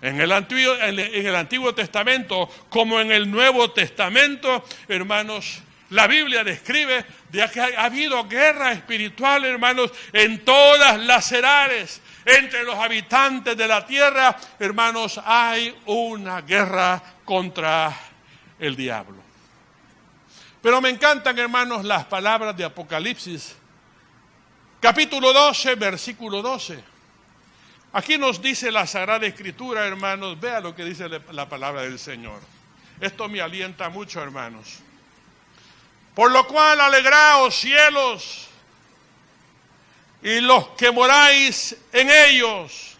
en el Antiguo Testamento como en el Nuevo Testamento, hermanos, la Biblia describe de que ha habido guerra espiritual, hermanos, en todas las edades. Entre los habitantes de la tierra, hermanos, hay una guerra contra el diablo. Pero me encantan, hermanos, las palabras de Apocalipsis, capítulo 12, versículo 12. Aquí nos dice la Sagrada Escritura, hermanos, vea lo que dice la palabra del Señor. Esto me alienta mucho, hermanos. Por lo cual alegraos cielos y los que moráis en ellos.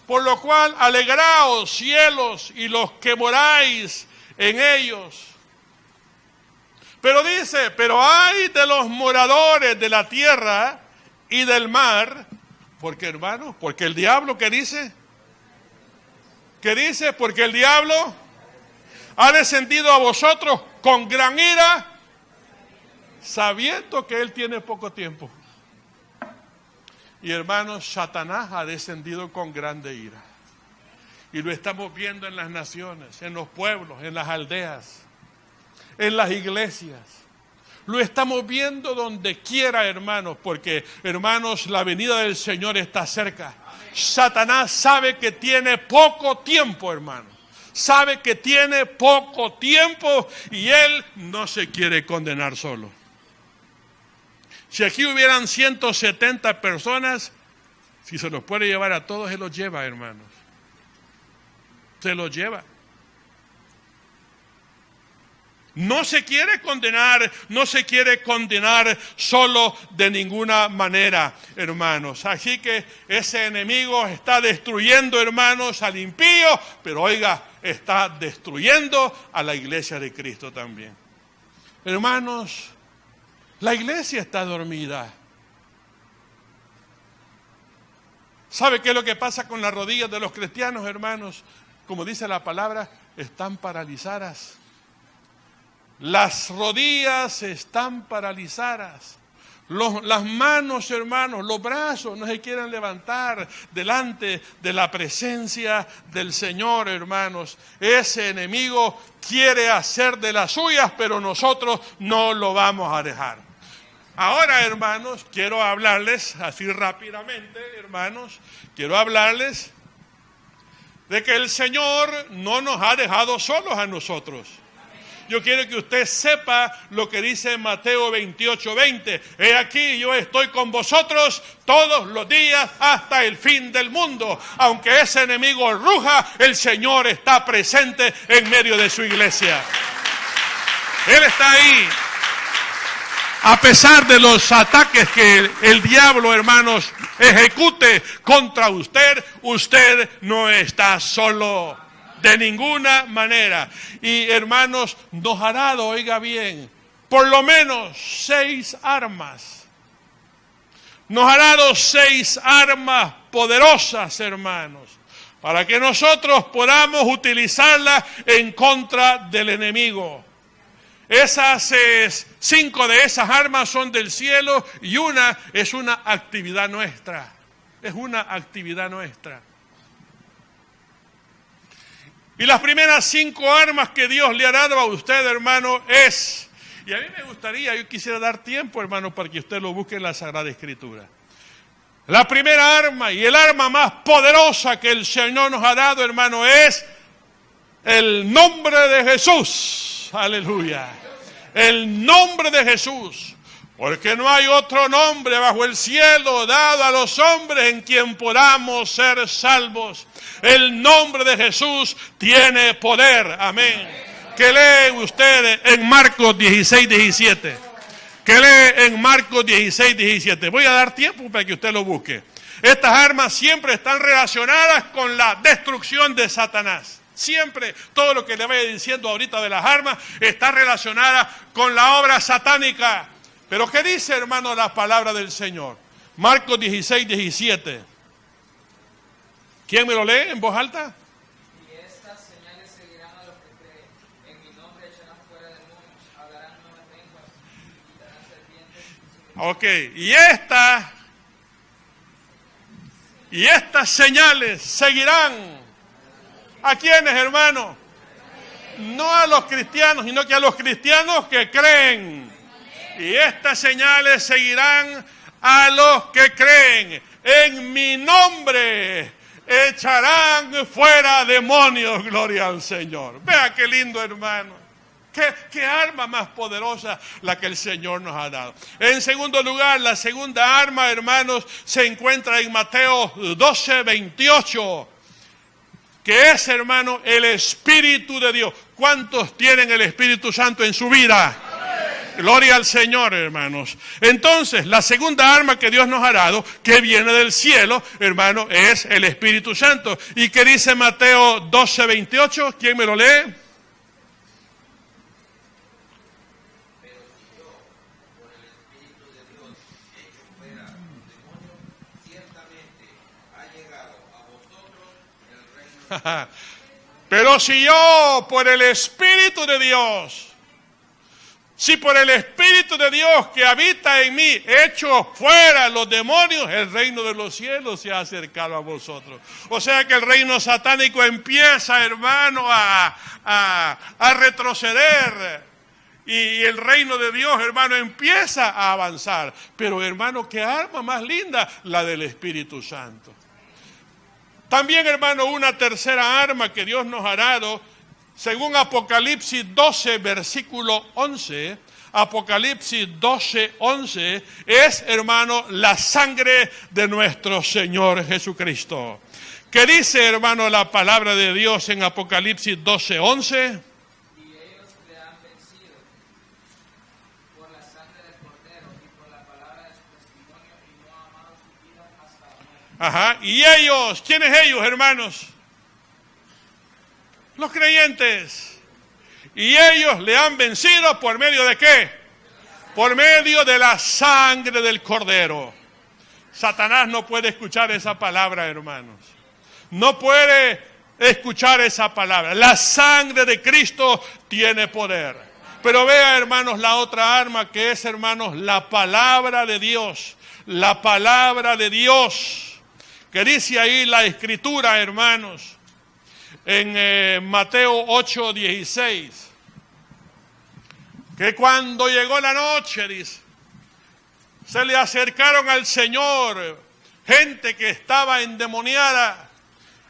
Por lo cual alegraos cielos y los que moráis en ellos. Pero dice, pero hay de los moradores de la tierra y del mar, porque hermanos, porque el diablo, ¿qué dice? ¿Qué dice? Porque el diablo ha descendido a vosotros con gran ira, sabiendo que él tiene poco tiempo. Y hermanos, Satanás ha descendido con grande ira. Y lo estamos viendo en las naciones, en los pueblos, en las aldeas, en las iglesias. Lo estamos viendo donde quiera, hermanos, porque, hermanos, la venida del Señor está cerca. Satanás sabe que tiene poco tiempo, hermanos. Sabe que tiene poco tiempo y él no se quiere condenar solo. Si aquí hubieran 170 personas, si se los puede llevar a todos, se los lleva, hermanos. Se los lleva. No se quiere condenar solo de ninguna manera, hermanos. Así que ese enemigo está destruyendo, hermanos, al impío, pero oiga, está destruyendo a la iglesia de Cristo también. Hermanos, la iglesia está dormida. ¿Sabe qué es lo que pasa con las rodillas de los cristianos, hermanos? Como dice la palabra, están paralizadas. Las rodillas están paralizadas. Las manos, hermanos, los brazos no se quieren levantar delante de la presencia del Señor, hermanos. Ese enemigo quiere hacer de las suyas, pero nosotros no lo vamos a dejar. Ahora, hermanos, quiero hablarles así rápidamente, hermanos, quiero hablarles de que el Señor no nos ha dejado solos a nosotros. Yo quiero que usted sepa lo que dice Mateo 28:20. He aquí, yo estoy con vosotros todos los días hasta el fin del mundo. Aunque ese enemigo ruja, el Señor está presente en medio de su iglesia. Él está ahí. A pesar de los ataques que el diablo, hermanos, ejecute contra usted, usted no está solo. De ninguna manera. Y hermanos, nos ha dado, oiga bien, por lo menos 6 armas. Nos ha dado 6 armas poderosas, hermanos, para que nosotros podamos utilizarlas en contra del enemigo. 5 de esas armas son del cielo y una es una actividad nuestra. Es una actividad nuestra. Y las primeras 5 armas que Dios le ha dado a usted, hermano, es, y a mí me gustaría, yo quisiera dar tiempo, hermano, para que usted lo busque en la Sagrada Escritura. La primera arma y el arma más poderosa que el Señor nos ha dado, hermano, es el nombre de Jesús. Aleluya. El nombre de Jesús. Porque no hay otro nombre bajo el cielo dado a los hombres en quien podamos ser salvos. El nombre de Jesús tiene poder. Amén. ¿Qué lee usted en Marcos 16:17? ¿Qué lee en Marcos 16:17? Voy a dar tiempo para que usted lo busque. Estas armas siempre están relacionadas con la destrucción de Satanás. Siempre, todo lo que le vaya diciendo ahorita de las armas está relacionada con la obra satánica. Pero ¿qué dice, hermano, la palabra del Señor? Marcos 16:17. ¿Quién me lo lee en voz alta? Y estas señales seguirán a los que creen. En mi nombre echarán fuera demonios, hablarán nuevas lenguas, quitarán serpientes. Ok, y estas señales seguirán. ¿A quiénes, hermano? No a los cristianos, sino que a los cristianos que creen. Y estas señales seguirán a los que creen. En mi nombre echarán fuera demonios, gloria al Señor. Vea qué lindo, hermano. Qué arma más poderosa la que el Señor nos ha dado. En segundo lugar, la segunda arma, hermanos, se encuentra en Mateo 12:28. Que es, hermano, el Espíritu de Dios. ¿Cuántos tienen el Espíritu Santo en su vida? Gloria al Señor, hermanos. Entonces, la segunda arma que Dios nos ha dado, que viene del cielo, hermano, es el Espíritu Santo. ¿Y qué dice Mateo 12:28? ¿Quién me lo lee? Pero si yo, por el Espíritu de Dios, echo fuera los demonios, ciertamente ha llegado a vosotros el reino. Pero si yo, por el Espíritu de Dios, si por el Espíritu de Dios que habita en mí echo fuera los demonios, el reino de los cielos se ha acercado a vosotros. O sea que el reino satánico empieza, hermano, a retroceder. Y el reino de Dios, hermano, empieza a avanzar. Pero, hermano, ¿qué arma más linda? La del Espíritu Santo. También, hermano, una tercera arma que Dios nos ha dado, según Apocalipsis 12, versículo 11, Apocalipsis 12:11, es, hermano, la sangre de nuestro Señor Jesucristo. ¿Qué dice, hermano, la palabra de Dios en Apocalipsis 12:11? Y ellos le han vencido por la sangre del Cordero y por la palabra de su testimonio y no han amado su vida hasta la muerte. Ajá, y ellos, ¿quiénes ellos, hermanos? Los creyentes. Y ellos le han vencido ¿por medio de qué? Por medio de la sangre del Cordero. Satanás no puede escuchar esa palabra, hermanos. No puede escuchar esa palabra. La sangre de Cristo tiene poder. Pero vea, hermanos, la otra arma que es, hermanos, la palabra de Dios. La palabra de Dios. Que dice ahí la Escritura, hermanos, en Mateo 8:16. Que cuando llegó la noche, dice, se le acercaron al Señor gente que estaba endemoniada.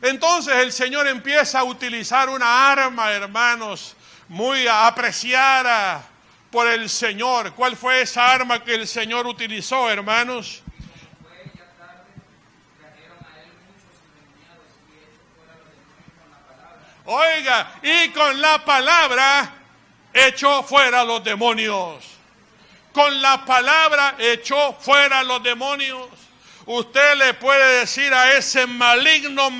Entonces el Señor empieza a utilizar una arma, hermanos, muy apreciada por el Señor. ¿Cuál fue esa arma que el Señor utilizó, hermanos? Fue ya tarde, trajeron a él muchos endemoniados y echó fuera los demonios con la palabra. Oiga, y con la palabra echó fuera los demonios. Con la palabra echó fuera los demonios. Usted le puede decir a ese maligno,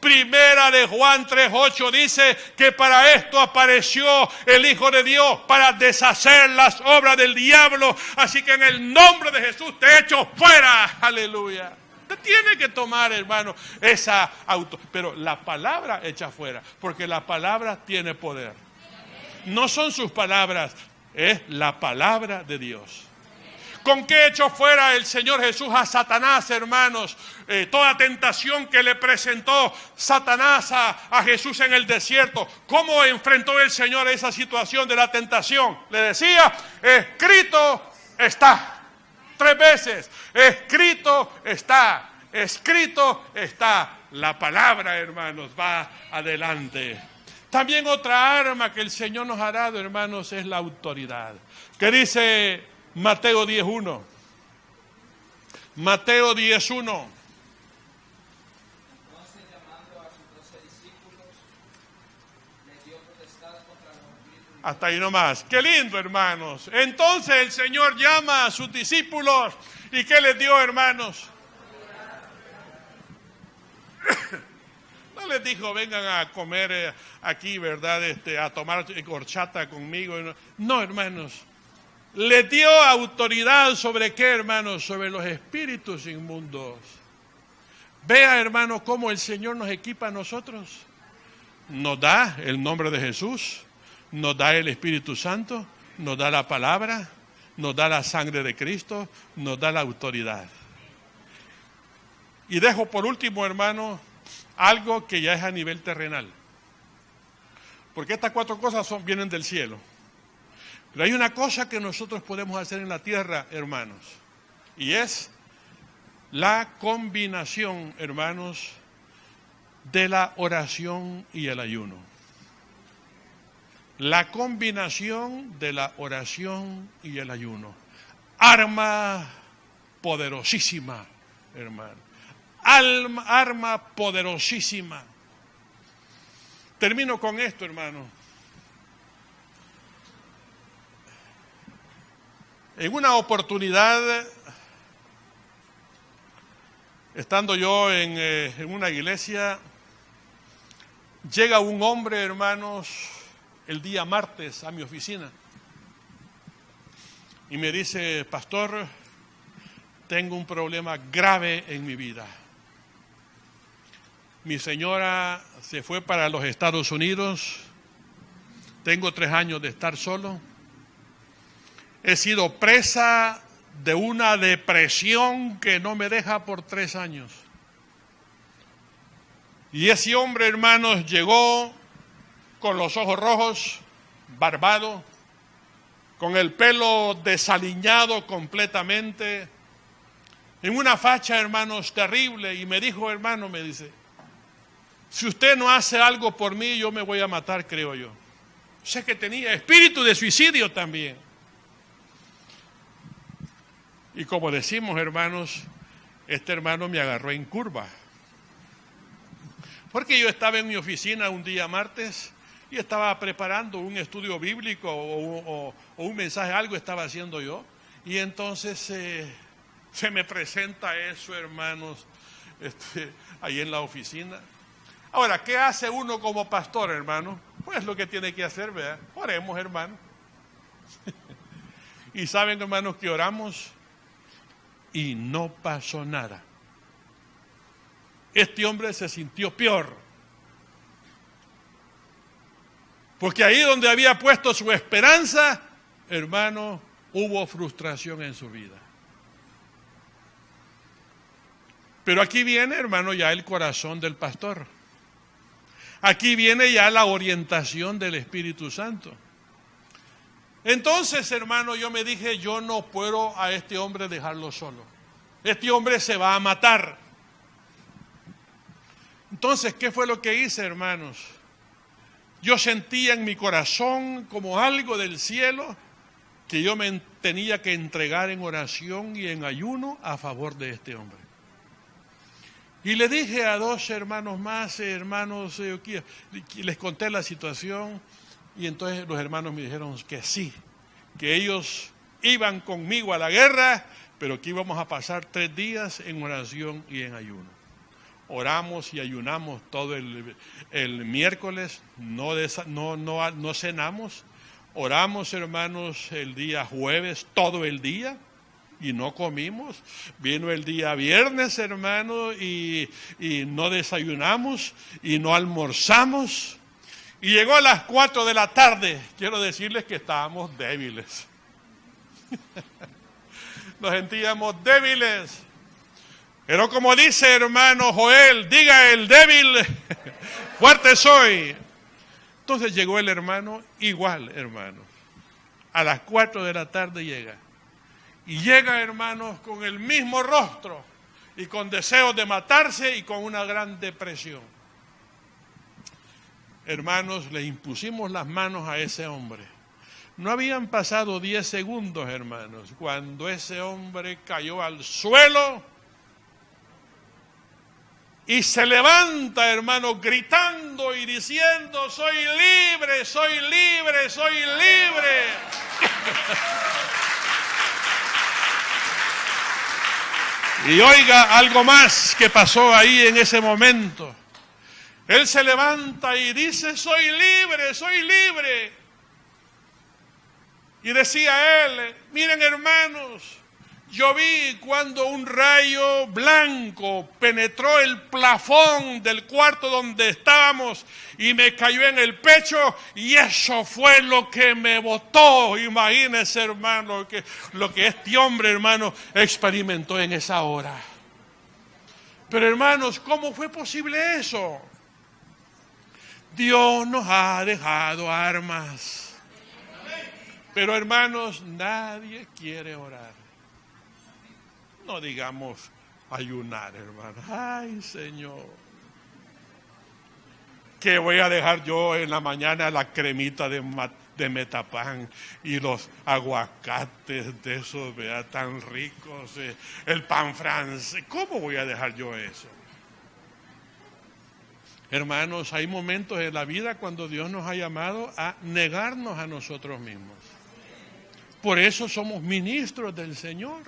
primera de Juan 3:8 dice que para esto apareció el Hijo de Dios, para deshacer las obras del diablo. Así que en el nombre de Jesús te echo fuera. Aleluya. Usted tiene que tomar, hermano, esa pero la palabra echa fuera, porque la palabra tiene poder. No son sus palabras, es la palabra de Dios. ¿Con qué echó fuera el Señor Jesús a Satanás, hermanos? Toda tentación que le presentó Satanás a Jesús en el desierto. ¿Cómo enfrentó el Señor esa situación de la tentación? Le decía, escrito está. 3 veces, escrito está. Escrito está. La palabra, hermanos, va adelante. También otra arma que el Señor nos ha dado, hermanos, es la autoridad. ¿Qué dice Mateo 10:1? Mateo 10:1. Entonces, llamando a sus 12 discípulos, les dio potestad contra los espíritus. Hasta ahí nomás. Qué lindo, hermanos. Entonces el Señor llama a sus discípulos. ¿Y qué les dio, hermanos? No les dijo, vengan a comer aquí, ¿verdad? A tomar horchata conmigo. No, hermanos. Les dio autoridad sobre qué, hermanos, sobre los espíritus inmundos. Vea, hermanos, cómo el Señor nos equipa a nosotros. Nos da el nombre de Jesús, nos da el Espíritu Santo, nos da la palabra, nos da la sangre de Cristo, nos da la autoridad. Y dejo por último, hermanos, algo que ya es a nivel terrenal. Porque estas 4 cosas vienen del cielo. Pero hay una cosa que nosotros podemos hacer en la tierra, hermanos, y es la combinación, hermanos, de la oración y el ayuno. La combinación de la oración y el ayuno. Arma poderosísima, hermano. Arma poderosísima. Termino con esto, hermano. En una oportunidad, estando yo en una iglesia, llega un hombre, hermanos, el día martes a mi oficina y me dice, pastor, tengo un problema grave en mi vida. Mi señora se fue para los Estados Unidos, tengo 3 años de estar solo. He sido presa de una depresión que no me deja por 3 años. Y ese hombre, hermanos, llegó con los ojos rojos, barbado, con el pelo desaliñado completamente, en una facha, hermanos, terrible. Y me dijo, hermano, me dice, si usted no hace algo por mí, yo me voy a matar, creo yo. O sea que tenía espíritu de suicidio también. Y como decimos, hermanos, este hermano me agarró en curva. Porque yo estaba en mi oficina un día martes y estaba preparando un estudio bíblico o un mensaje, algo estaba haciendo yo. Y entonces se me presenta eso, hermanos, ahí en la oficina. Ahora, ¿qué hace uno como pastor, hermano? Pues lo que tiene que hacer, ¿verdad? Oremos, hermano. Y saben, hermanos, que oramos y no pasó nada. Este hombre se sintió peor. Porque ahí donde había puesto su esperanza, hermano, hubo frustración en su vida. Pero aquí viene, hermano, ya el corazón del pastor. Aquí viene ya la orientación del Espíritu Santo. Entonces, hermano, yo me dije, yo no puedo a este hombre dejarlo solo. Este hombre se va a matar. Entonces, ¿qué fue lo que hice, hermanos? Yo sentía en mi corazón como algo del cielo que yo me tenía que entregar en oración y en ayuno a favor de este hombre. Y le dije a dos hermanos más, les conté la situación y entonces los hermanos me dijeron que sí, que ellos iban conmigo a la guerra, pero que íbamos a pasar 3 días en oración y en ayuno. Oramos y ayunamos todo el miércoles, no cenamos. Oramos, hermanos, el día jueves, todo el día, y no comimos. Vino el día viernes, hermano, y no desayunamos y no almorzamos. Y llegó a las 4 de la tarde. Quiero decirles que estábamos débiles. Nos sentíamos débiles. Pero como dice hermano Joel, diga el débil, fuerte soy. Entonces llegó el hermano, igual hermano. A las 4 de la tarde llega. Y llega, hermanos, con el mismo rostro y con deseos de matarse y con una gran depresión. Hermanos, le impusimos las manos a ese hombre. No habían pasado 10 segundos, hermanos, cuando ese hombre cayó al suelo y se levanta, hermano, gritando y diciendo, soy libre, soy libre, soy libre. Y oiga algo más que pasó ahí en ese momento. Él se levanta y dice, soy libre, soy libre. Y decía él, miren hermanos, yo vi cuando un rayo blanco penetró el plafón del cuarto donde estábamos y me cayó en el pecho y eso fue lo que me botó. Imagínense, hermano, lo que este hombre, hermano, experimentó en esa hora. Pero hermanos, ¿cómo fue posible eso? Dios nos ha dejado armas. Pero hermanos, nadie quiere orar. No digamos ayunar, hermano. Ay, Señor. ¿Qué voy a dejar yo en la mañana la cremita de Metapán y los aguacates de esos, ¿verdad? Tan ricos, el pan francés? ¿Cómo voy a dejar yo eso? Hermanos, hay momentos en la vida cuando Dios nos ha llamado a negarnos a nosotros mismos. Por eso somos ministros del Señor.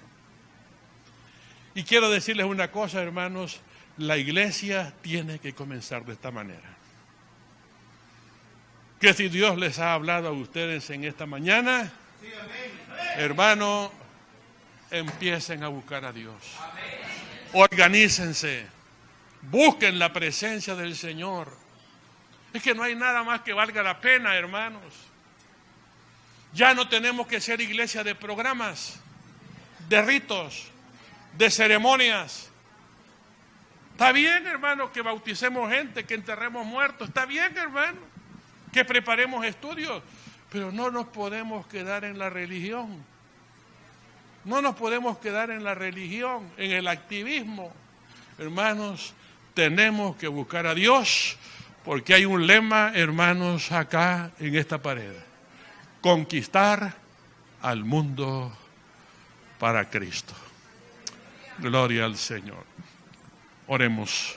Y quiero decirles una cosa, hermanos, la iglesia tiene que comenzar de esta manera. Que si Dios les ha hablado a ustedes en esta mañana, hermano, empiecen a buscar a Dios. Organícense, busquen la presencia del Señor. Es que no hay nada más que valga la pena, hermanos. Ya no tenemos que ser iglesia de programas, de ritos, de ceremonias. Está bien, hermano, que bauticemos gente, que enterremos muertos. Está bien, hermano, que preparemos estudios. Pero no nos podemos quedar en la religión. No nos podemos quedar en la religión, en el activismo. Hermanos, tenemos que buscar a Dios, porque hay un lema, hermanos, acá en esta pared. Conquistar al mundo para Cristo. Gloria al Señor. Oremos.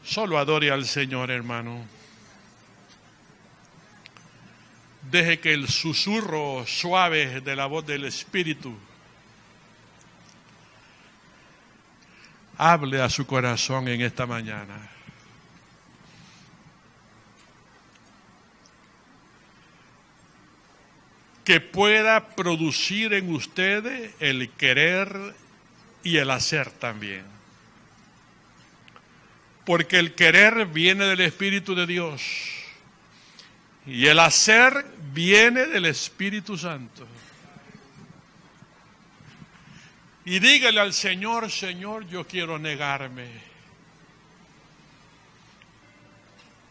Solo adore al Señor, hermano. Deje que el susurro suave de la voz del Espíritu hable a su corazón en esta mañana. que pueda producir en ustedes el querer y el hacer también. Porque el querer viene del Espíritu de Dios y el hacer viene del Espíritu Santo. Y dígale al Señor: Señor, yo quiero negarme.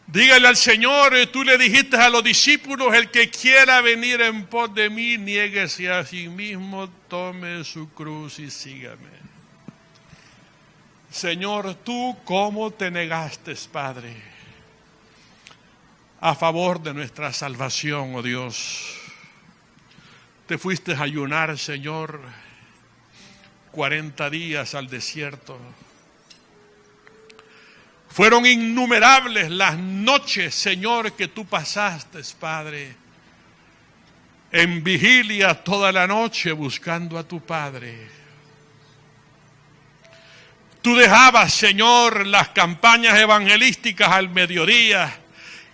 Dígale al Señor, tú le dijiste a los discípulos: el que quiera venir en pos de mí, niéguese a sí mismo, tome su cruz y sígame. Señor, tú cómo te negaste, Padre, a favor de nuestra salvación, oh Dios. Te fuiste a ayunar, Señor, 40 días al desierto. Fueron innumerables las noches, Señor, que tú pasaste, Padre, en vigilia toda la noche buscando a tu Padre. Tú dejabas, Señor, las campañas evangelísticas al mediodía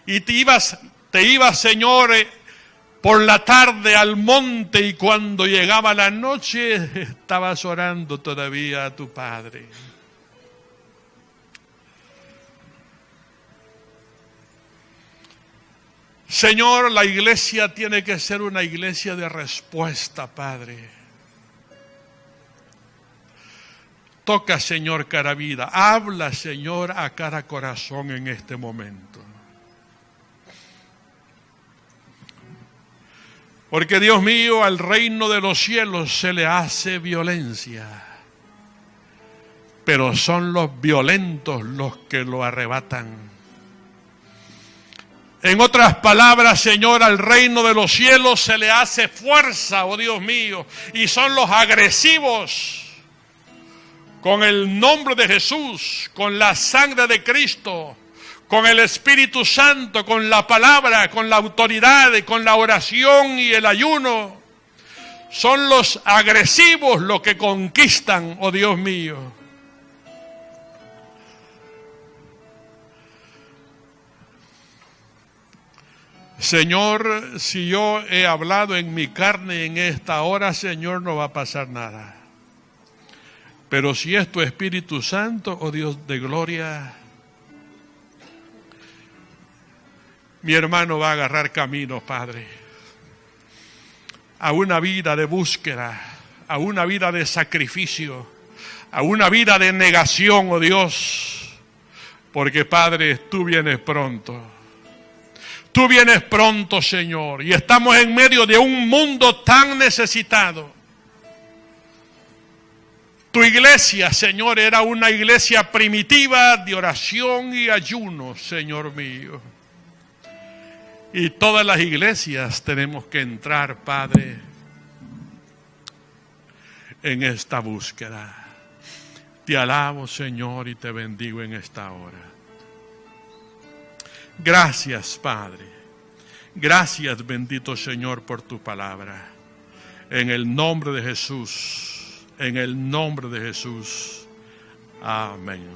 y te ibas, Señor, por la tarde al monte, y cuando llegaba la noche estabas orando todavía a tu Padre. Señor, la iglesia tiene que ser una iglesia de respuesta, Padre. Toca, Señor, cada vida. Habla, Señor, a cada corazón en este momento. Porque, Dios mío, al reino de los cielos se le hace violencia, pero son los violentos los que lo arrebatan. En otras palabras, Señor, al reino de los cielos se le hace fuerza, oh Dios mío, y son los agresivos con el nombre de Jesús, con la sangre de Cristo, con el Espíritu Santo, con la palabra, con la autoridad, con la oración y el ayuno. Son los agresivos los que conquistan, oh Dios mío. Señor, si yo he hablado en mi carne en esta hora, Señor, no va a pasar nada. Pero si es tu Espíritu Santo, oh Dios de gloria, mi hermano va a agarrar camino, Padre, a una vida de búsqueda, a una vida de sacrificio, a una vida de negación, oh Dios, porque, Padre, tú vienes pronto. Tú vienes pronto, Señor, y estamos en medio de un mundo tan necesitado. Tu iglesia, Señor, era una iglesia primitiva de oración y ayuno, Señor mío. Y todas las iglesias tenemos que entrar, Padre, en esta búsqueda. Te alabo, Señor, y te bendigo en esta hora. Gracias, Padre. Gracias, bendito Señor, por tu palabra. En el nombre de Jesús. En el nombre de Jesús. Amén.